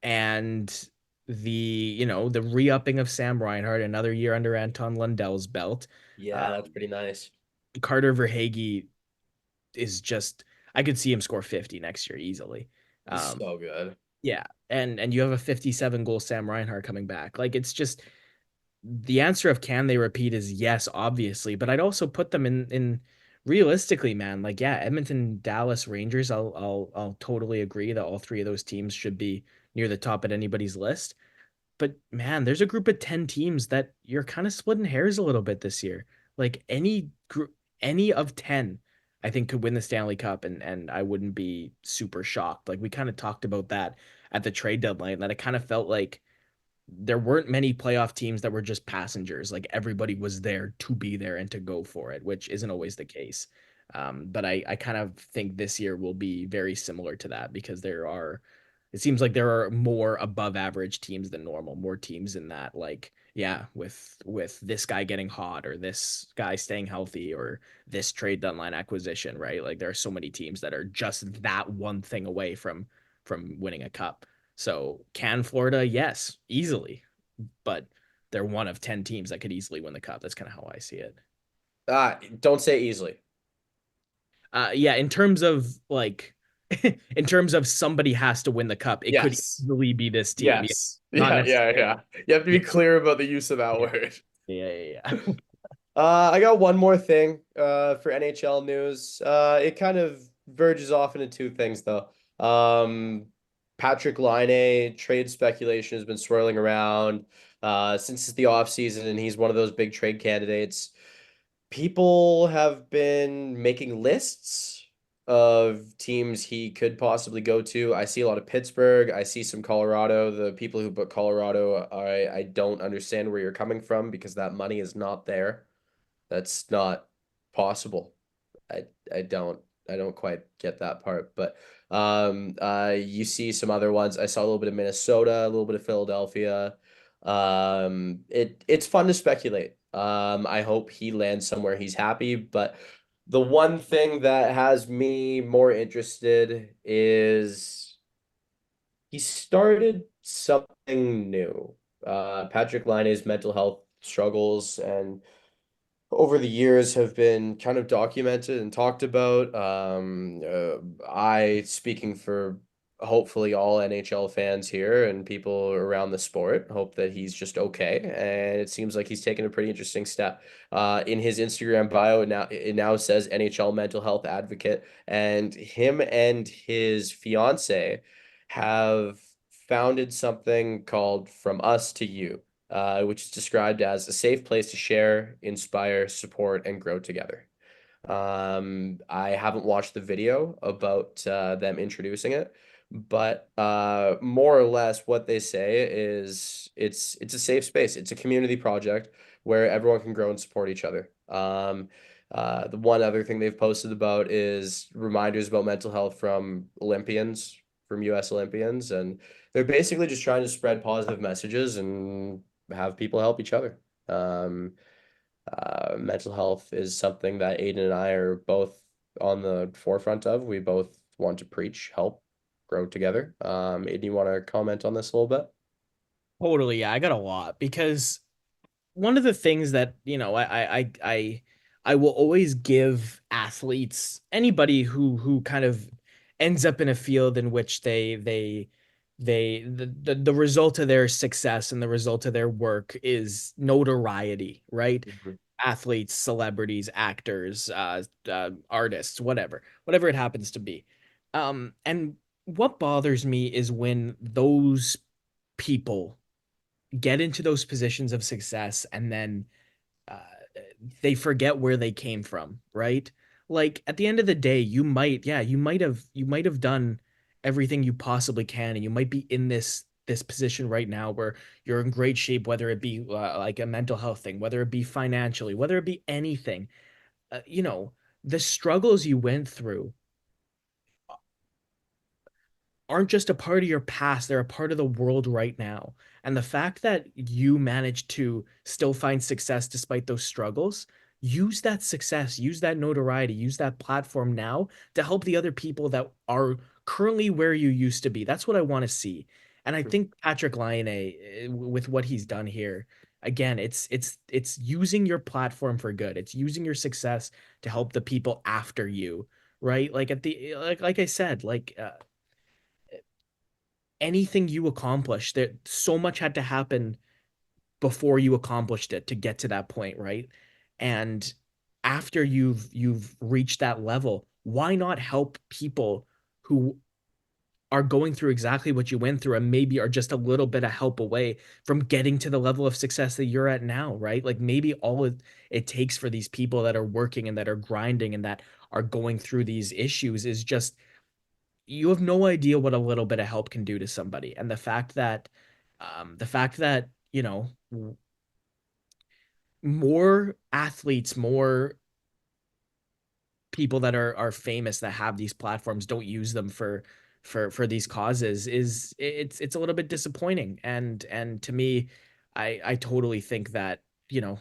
and the re-upping of Sam Reinhart, another year under Anton Lundell's belt. Yeah, Uh, that's pretty nice. Carter Verhaeghe is just I could see him score 50 next year easily. He's Um, so good. yeah, and you have a 57 goal Sam Reinhart coming back. Like it's just the answer of can they repeat is yes, obviously, but I'd also put them in realistically, man. Like yeah, Edmonton, Dallas, Rangers. I'll totally agree that all three of those teams should be near the top at anybody's list. But man, there's a group of 10 teams that you're kind of splitting hairs a little bit this year. Like any group, any of 10. I think could win the Stanley Cup, and I wouldn't be super shocked. Like we kind of talked about that at the trade deadline, that it kind of felt like there weren't many playoff teams that were just passengers. Like everybody was there to be there and to go for it, which isn't always the case. But I kind of think this year will be very similar to that because it seems like there are more above average teams than normal, more teams in that, like, yeah, with this guy getting hot or this guy staying healthy or this trade deadline acquisition, right? Like there are so many teams that are just that one thing away from winning a cup. So can Florida? Yes, easily, but they're one of 10 teams that could easily win the cup. That's kind of how I see it. Don't say easily. Yeah, in terms of like, in terms of somebody has to win the cup, it could Yes. easily be this team. Yeah, Yes. not Yeah, yeah, necessarily. yeah. You have to Yeah, be clear about the use of that yeah, word. yeah. I got one more thing for NHL news. It kind of verges off into two things though. Um, Patrick Laine trade speculation has been swirling around since it's the offseason, and he's one of those big trade candidates. People have been making lists of teams he could possibly go to. I see a lot of Pittsburgh. I see some Colorado. The people who put Colorado, I don't understand where you're coming from because that money is not there. That's not possible. I I don't I don't quite get that part. But you see some other ones. I saw a little bit of Minnesota, a little bit of Philadelphia. It's fun to speculate. I hope he lands somewhere he's happy, but the one thing that has me more interested is he started something new. Patrick Laine's mental health struggles and over the years have been kind of documented and talked about. Speaking for hopefully all NHL fans here and people around the sport, hope that he's just okay. And it seems like he's taken a pretty interesting step. In his Instagram bio, it now says NHL mental health advocate, and him and his fiance have founded something called From Us to You, which is described as a safe place to share, inspire, support, and grow together. I haven't watched the video about them introducing it, but more or less what they say is it's a safe space. It's a community project where everyone can grow and support each other. The one other thing they've posted about is reminders about mental health from Olympians, from U.S. Olympians, and they're basically just trying to spread positive messages and have people help each other. Um, Mental health is something that Aiden and I are both on the forefront of. We both want to preach, help, grow together. Aiden, you want to comment on this a little bit? Totally. Yeah, I got a lot because one of the things that, I will always give athletes, anybody who kind of ends up in a field in which the result of their success and the result of their work is notoriety, right? Mhm. Athletes, celebrities, actors, artists, whatever it happens to be. And what bothers me is when those people get into those positions of success and then uh, they forget where they came from, right? Like at the end of the day, you might have done everything you possibly can, and you might be in this position right now where you're in great shape, whether it be like a mental health thing, whether it be financially, whether it be anything. The struggles you went through aren't just a part of your past, they're a part of the world right now. And the fact that you managed to still find success despite those struggles, use that success, use that notoriety, use that platform now to help the other people that are currently where you used to be. That's what I want to see. And I think Patrick Laine, with what he's done here, again, it's using your platform for good. It's using your success to help the people after you, right? Like at the like I said, anything you accomplish, that so much had to happen before you accomplished it to get to that point, right? And after you've reached that level, why not help people who are going through exactly what you went through and maybe are just a little bit of help away from getting to the level of success that you're at now, right? Like maybe it takes for these people that are working and that are grinding and that are going through these issues is just you have no idea what a little bit of help can do to somebody. And the fact that, more athletes, more people that are famous that have these platforms don't use them for these causes is it's a little bit disappointing. And to me, I totally think that, you know,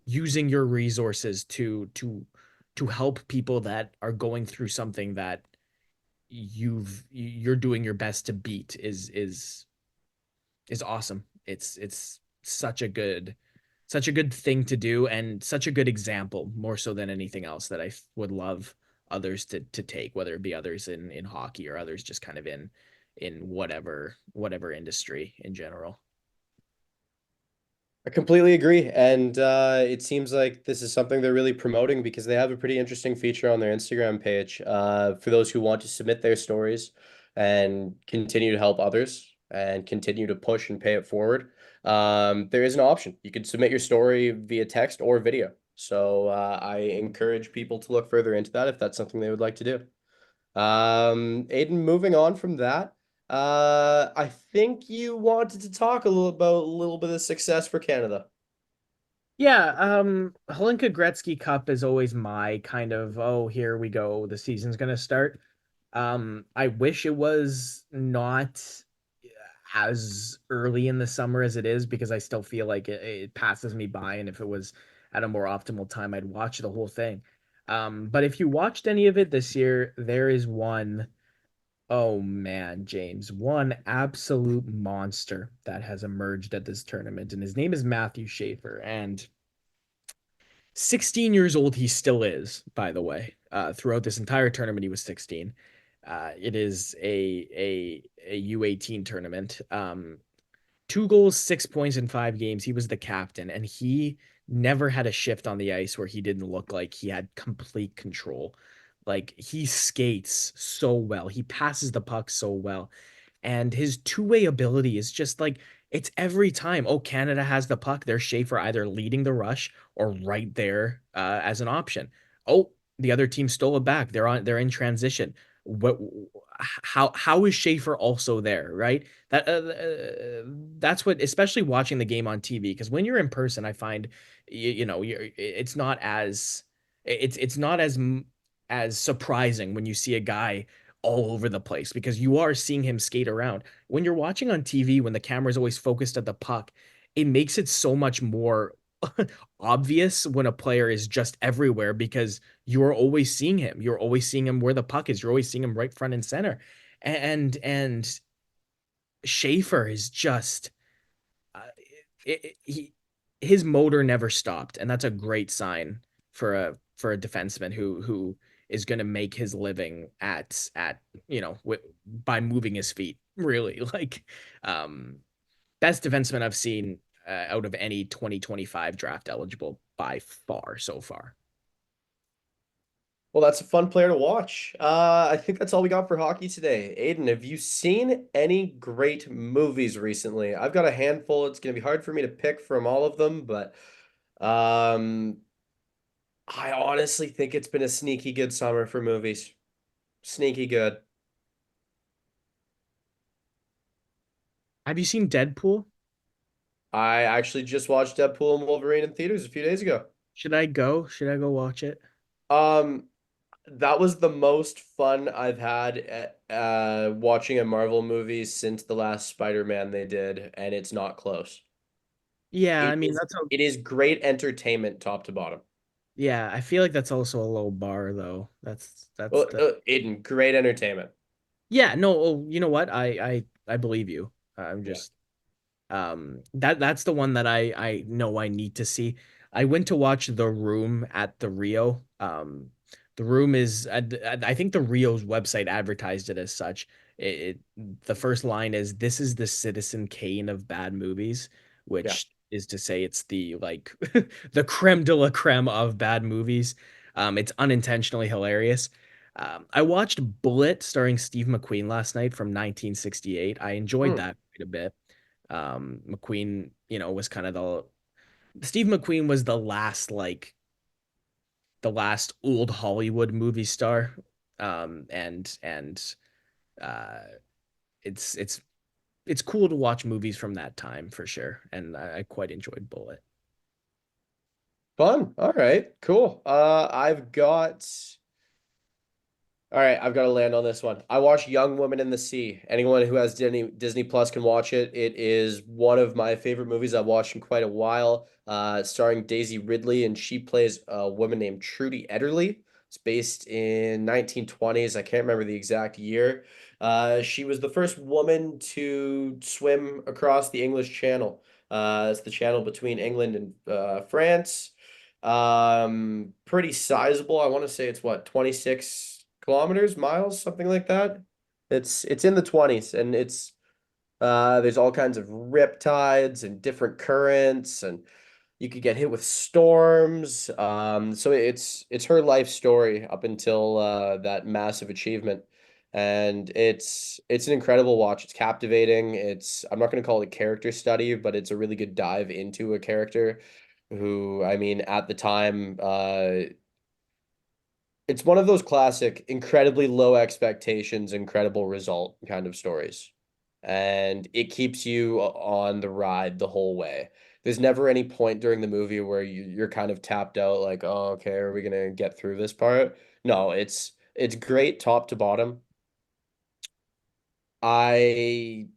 using your resources to help people that are going through something that you're doing your best to beat is awesome. It's such a good thing to do and such a good example, more so than anything else that would love others to take, whether it be others in hockey or others just kind of in whatever industry in general. I completely agree. And it seems like this is something they're really promoting because they have a pretty interesting feature on their Instagram page for those who want to submit their stories and continue to help others and continue to push and pay it forward. There is an option. You can submit your story via text or video. So I encourage people to look further into that if that's something they would like to do. Aiden, moving on from that, I think you wanted to talk a little bit of success for Canada. Yeah, Hlinka Gretzky Cup is always my kind of, oh, here we go, the season's gonna start. I wish it was not as early in the summer as it is because I still feel like it passes me by. And if it was at a more optimal time, I'd watch the whole thing. But if you watched any of it this year, there is one, oh man, James, one absolute monster that has emerged at this tournament, and his name is Matthew Schaefer. And 16 years old, he still is, by the way. Throughout this entire tournament, he was 16. It is a U18 tournament. 2 goals, 6 points in 5 games. He was the captain, and he never had a shift on the ice where he didn't look like he had complete control. Like he skates so well, he passes the puck so well, and his two-way ability is just like it's every time. Oh, Canada has the puck. There's Schaefer either leading the rush or right there as an option. Oh, the other team stole it back. They're in transition. What how is Schaefer also there, right? That's what, especially watching the game on TV, because when you're in person, I find it's not as it's not as surprising when you see a guy all over the place because you are seeing him skate around. When you're watching on TV, when the camera is always focused at the puck, it makes it so much more obvious when a player is just everywhere because you're always seeing him. You're always seeing him where the puck is. You're always seeing him right front and center. And Schaefer is just uh, he his motor never stopped, and that's a great sign for a defenseman who is going to make his living at by moving his feet. Really, like um, best defenseman I've seen out of any 2025 draft eligible by far so far. Well, that's a fun player to watch. I think that's all we got for hockey today. Aiden, have you seen any great movies recently? I've got a handful. It's going to be hard for me to pick from all of them, but um, I honestly think it's been a sneaky good summer for movies. Sneaky good. Have you seen Deadpool? I actually just watched Deadpool and Wolverine in theaters a few days ago. Should I go? Should I go watch it? Um, that was the most fun I've had watching a Marvel movie since the last Spider-Man they did, and it's not close. Yeah, I It mean is that's a it is great entertainment top to bottom. yeah, I feel like that's also a low bar though. That's Well, the Aiden, great entertainment. yeah, no, oh, you know what? I believe you. I'm Yeah, just that's the one that I know I need to see. I went to watch The Room at the Rio. The Room is I think the Rio's website advertised it as such. The first line is this is the Citizen Kane of bad movies, yeah. which is to say it's the like the creme de la creme of bad movies. It's unintentionally hilarious. I watched Bullet starring Steve McQueen last night from 1968. I enjoyed Hmm. that quite a bit. McQueen, was kind of Steve McQueen was the last old Hollywood movie star. And uh, it's it's cool to watch movies from that time for sure, and I quite enjoyed Bullet. Fun. All right. Cool. All right, I've got to land on this one. I watched Young Woman in the Sea. Anyone who has Disney Plus can watch it. It is one of my favorite movies I've watched in quite a while. Starring Daisy Ridley, and she plays a woman named Trudy Ederle. It's based in 1920s. I can't remember the exact year. She was the first woman to swim across the English Channel. It's the channel between England and France. Pretty sizable. I want to say it's what, 26 kilometers, miles, something like that. It's in the 20s, and it's there's all kinds of riptides and different currents, and you could get hit with storms. So it's her life story up until that massive achievement. And it's an incredible watch. It's captivating. I'm not going to call it a character study, but it's a really good dive into a character who, I mean, at the time, it's one of those classic, incredibly low expectations, incredible result kind of stories. And it keeps you on the ride the whole way. There's never any point during the movie where you're kind of tapped out, like, oh, okay, are we gonna get through this part? No, it's great top to bottom. I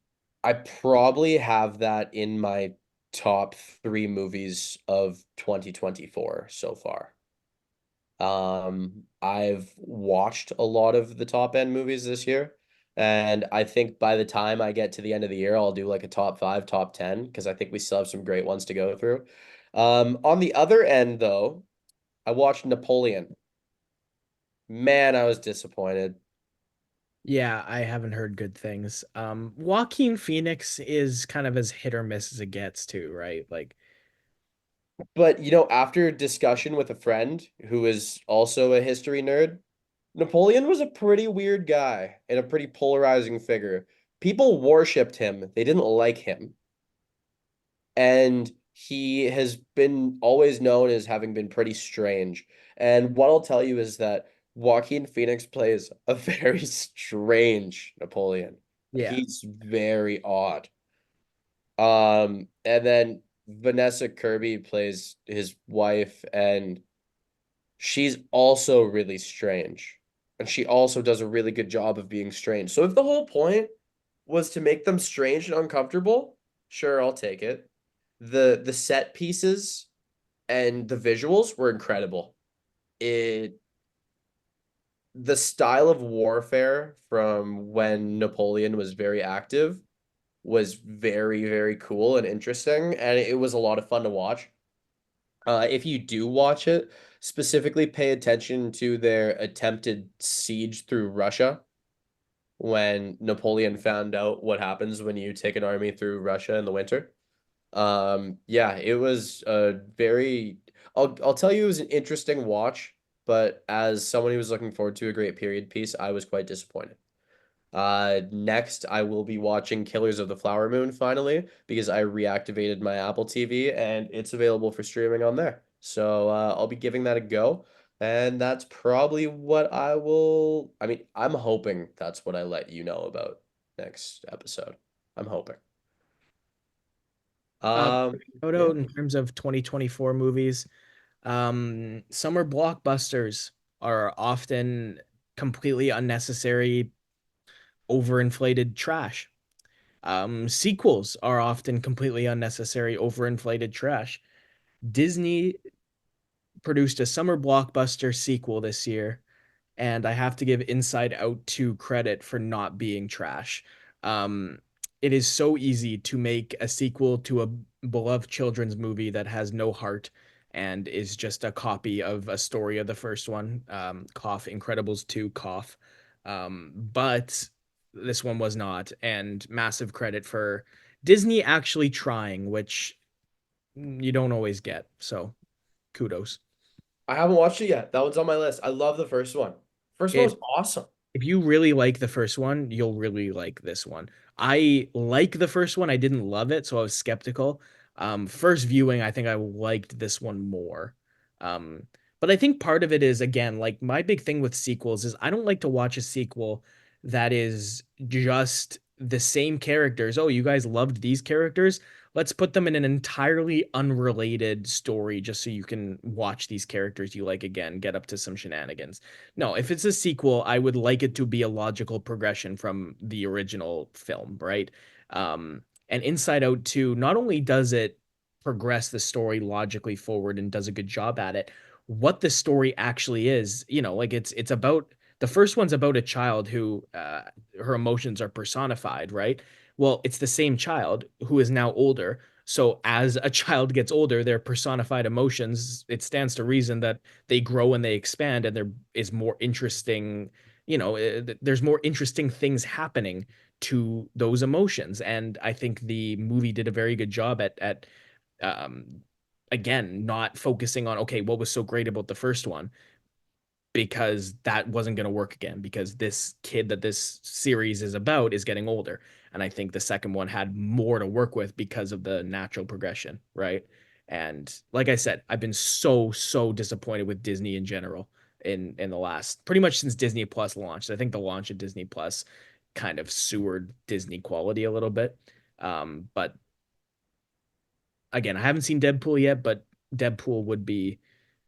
I probably have that in my top three movies of 2024 so far. I've watched a lot of the top end movies this year, and I think by the time I get to the end of the year, I'll do like a top five, top 10, because I think we still have some great ones to go through. On the other end, though, I watched Napoleon. Man, I was disappointed. Yeah, I haven't heard good things. Joaquin Phoenix is kind of as hit or miss as it gets too, right? Like, But, after discussion with a friend who is also a history nerd, Napoleon was a pretty weird guy and a pretty polarizing figure. People worshipped him, they didn't like him. And he has been always known as having been pretty strange. And what I'll tell you is that Joaquin Phoenix plays a very strange Napoleon. yeah. He's very odd. And then Vanessa Kirby plays his wife, and she's also really strange. And she also does a really good job of being strange. So if the whole point was to make them strange and uncomfortable, sure, I'll take it. The set pieces and the visuals were incredible. It The style of warfare from when Napoleon was very active was very, very cool and interesting, and it was a lot of fun to watch. If you do watch it, specifically pay attention to their attempted siege through Russia when Napoleon found out what happens when you take an army through Russia in the winter. Yeah, it was a very I'll tell you it was an interesting watch, but as someone who was looking forward to a great period piece, I was quite disappointed. Next I will be watching Killers of the Flower Moon finally because I reactivated my Apple TV and it's available for streaming on there. So I'll be giving that a go. And that's probably what I mean, I'm hoping that's what I let you know about next episode. I'm hoping. Shout Yeah. out in terms of 2024 movies. Summer blockbusters are often completely unnecessary, overinflated trash. Sequels are often completely unnecessary, overinflated trash. Disney produced a summer blockbuster sequel this year, and I have to give Inside Out 2 credit for not being trash. Um, it is so easy to make a sequel to a beloved children's movie that has no heart and is just a copy of a story of the first one. Cough, Incredibles 2, cough. But this one was not, and massive credit for Disney actually trying, which you don't always get. So kudos. I haven't watched it yet. That one's on my list. I love the first one. First one If was awesome. if you really like the first one, you'll really like this one. I like the first one. I didn't love it, so I was skeptical. First viewing, I think I liked this one more. Um, but I think part of it is, again, like my big thing with sequels is I don't like to watch a sequel that is just the same characters. Oh, you guys loved these characters. Let's put them in an entirely unrelated story just so you can watch these characters you like again, get up to some shenanigans. No, if it's a sequel, I would like it to be a logical progression from the original film, right? And Inside Out 2, not only does it progress the story logically forward and does a good job at it, what the story actually is, like it's about the first one's about a child who her emotions are personified, right? Well, it's the same child who is now older. So as a child gets older, their personified emotions, it stands to reason that they grow and they expand and there is more interesting, there's more interesting things happening to those emotions. And I think the movie did a very good job at um again not focusing on, okay, what was so great about the first one, because that wasn't going to work again, because this kid that this series is about is getting older. And I think the second one had more to work with because of the natural progression, right? And like I said, I've been so disappointed with Disney in general in the last pretty much since Disney Plus launched. I think the launch of Disney Plus kind of sewered Disney quality a little bit. But again, I haven't seen Deadpool yet, but Deadpool would be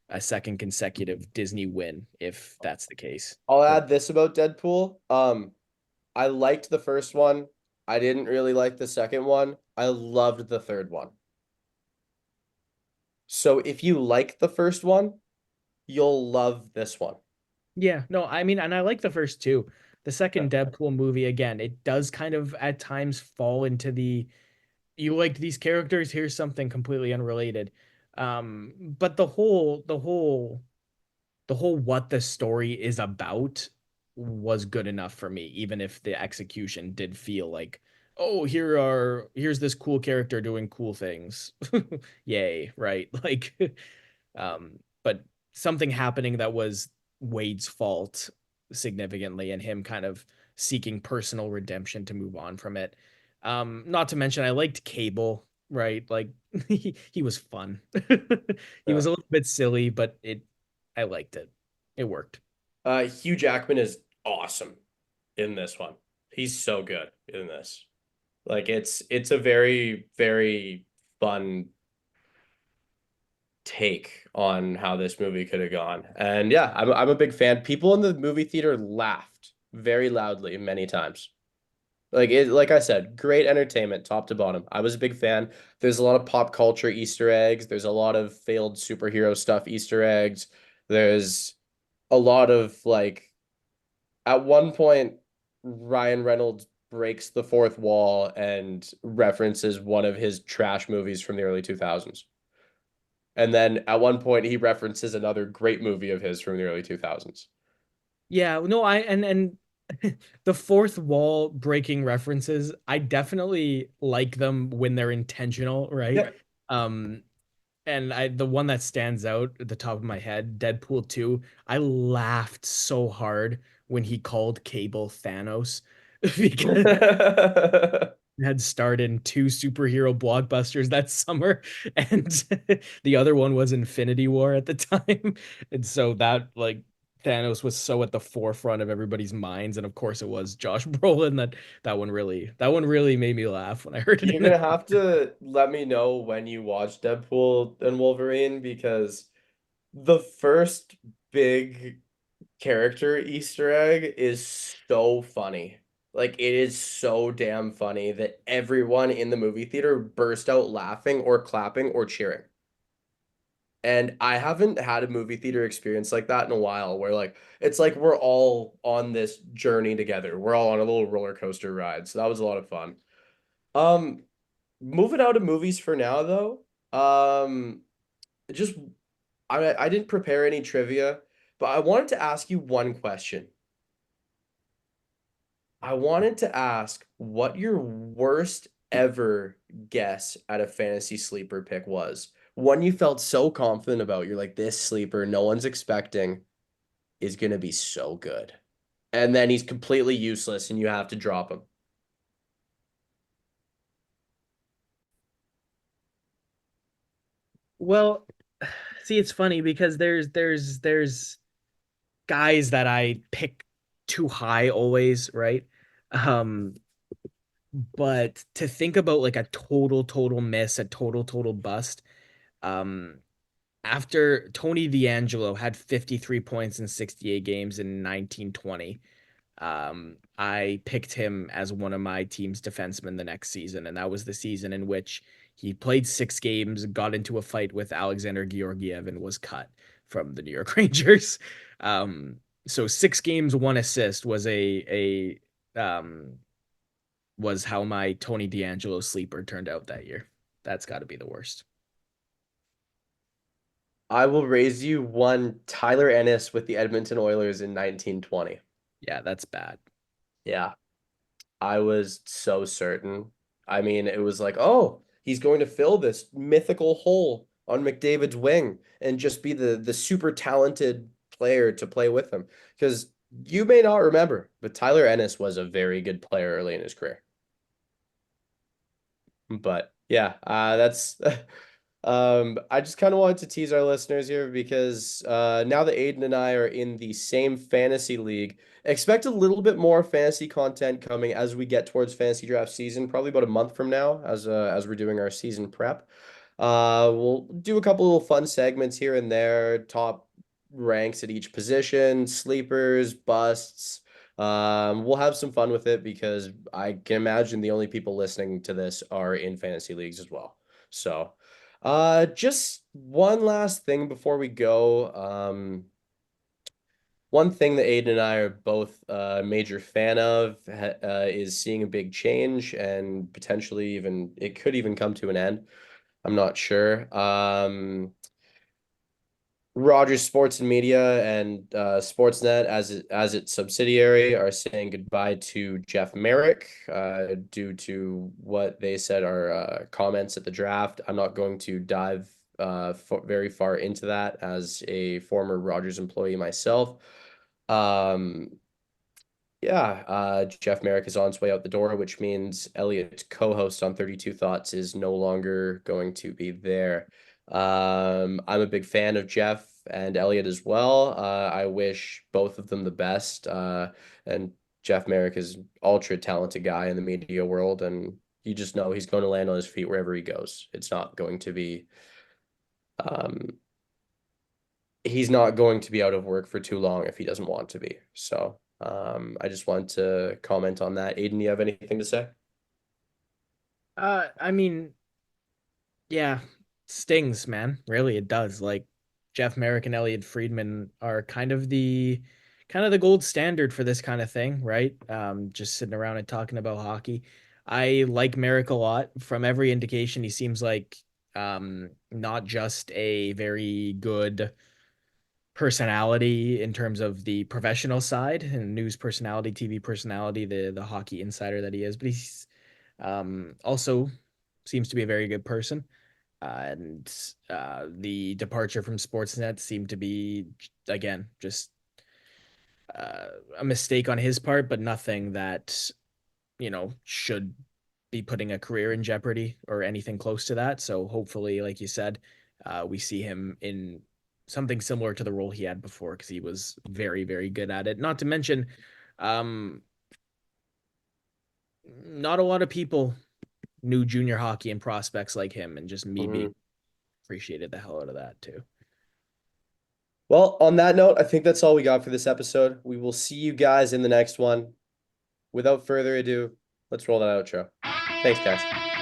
a second consecutive Disney win if that's the case. I'll For add this about Deadpool. I liked the first one. I didn't really like the second one. I loved the third one. So if you like the first one, you'll love this one. Yeah, no, I mean, and I like the first two. The Yeah. second Deadpool movie, again, it does kind of at times fall into the you liked these characters, here's something completely unrelated. But the whole what the story is about was good enough for me, even if the execution did feel like, oh, here's this cool character doing cool things. Yay, right? Like but something happening that was Wade's fault significantly and him kind of seeking personal redemption to move on from it. Not to mention I liked Cable, right? Like he was fun. He Yeah. was a little bit silly, but I liked it. It worked. Hugh Jackman is awesome in this one. He's so good in this. Like it's a very, very fun take on how this movie could have gone. And yeah, I'm a big fan. People in the movie theater laughed very loudly many times. Like I said, great entertainment top to bottom. I was a big fan. There's a lot of pop culture Easter eggs. There's a lot of failed superhero stuff Easter eggs. There's a lot of like at one point Ryan Reynolds breaks the fourth wall and references one of his trash movies from the early 2000s. And then at one point he references another great movie of his from the early 2000s. Yeah, no, I and the fourth wall breaking references, I definitely like them when they're intentional, right? Yeah. Um, and the one that stands out at the top of my head, Deadpool 2, I laughed so hard when he called Cable Thanos because had starred in two superhero blockbusters that summer, and the other one was Infinity War at the time. And so that like Thanos was so at the forefront of everybody's minds, and of course it was Josh Brolin that one really made me laugh when I heard it You're in the gonna have to let me know when you watch Deadpool and Wolverine because the first big character Easter egg is so funny. Like it is so damn funny that everyone in the movie theater burst out laughing or clapping or cheering. And I haven't had a movie theater experience like that in a while where like it's like we're all on this journey together. We're all on a little roller coaster ride. So that was a lot of fun. Um Moving out of movies for now though. Just I didn't prepare any trivia, but I wanted to ask you one question. I wanted to ask what your worst ever guess at a fantasy sleeper pick was. One you felt so confident about. You're like, this sleeper, no one's expecting. is going to be so good. And then he's completely useless and you have to drop him. Well, see, it's funny because there's guys that I pick too high always, right? Um, but to think about like a total miss, a total bust, um, after Tony D'Angelo had 53 points in 68 games in 1920, I picked him as one of my team's defensemen the next season, and that was the season in which he played 6 games, got into a fight with Alexander Georgiev, and was cut from the New York Rangers. So 6 games, 1 assist was how my Tony D'Angelo sleeper turned out that year. That's got to be the worst. I will raise you one Tyler Ennis with the Edmonton Oilers in 1920. Yeah, that's bad. Yeah, I was so certain. I mean, it was like, oh, he's going to fill this mythical hole on McDavid's wing and just be the super talented player to play with him. Because you may not remember, but Tyler Ennis was a very good player early in his career. But yeah, that's I just kind of wanted to tease our listeners here because now that Aiden and I are in the same fantasy league, expect a little bit more fantasy content coming as we get towards fantasy draft season, probably about a month from now, as we're doing our season prep. We'll do a couple little fun segments here and there, top ranks at each position, sleepers, busts. We'll have some fun with it because I can imagine the only people listening to this are in fantasy leagues as well. So, just one last thing before we go. One thing that Aiden and I are both a major fan of is seeing a big change and potentially even it could even come to an end. I'm not sure. Rogers Sports and Media and Sportsnet as its subsidiary are saying goodbye to Jeff Merrick due to what they said are comments at the draft. I'm not going to dive very far into that as a former Rogers employee myself. Um, yeah, Jeff Merrick is on his way out the door, which means Elliot, co-host on 32 Thoughts, is no longer going to be there. I'm a big fan of Jeff and Elliot as well. I wish both of them the best. And Jeff Merrick is an ultra talented guy in the media world, and you just know he's going to land on his feet wherever he goes. It's not going to be um, he's not going to be out of work for too long if he doesn't want to be. So I just want to comment on that. Aiden, you have anything to say? I mean, yeah, stings, man. Really, it does. Like Jeff Merrick and Elliot Friedman are kind of the gold standard for this kind of thing, right? Just sitting around and talking about hockey. I like Merrick a lot. From every indication, he seems like not just a very good personality in terms of the professional side and news personality, TV personality, the hockey insider that he is, but he's also seems to be a very good person. And the departure from Sportsnet seemed to be, again, just a mistake on his part, but nothing that, should be putting a career in jeopardy or anything close to that. So hopefully, like you said, we see him in something similar to the role he had before because he was very, very good at it. Not to mention, um, not a lot of people knew junior hockey and prospects like him, and just me being Mhm. appreciated the hell out of that too. Well, on that note, I think that's all we got for this episode. We will see you guys in the next one. Without further ado, let's roll that outro. Thanks, guys.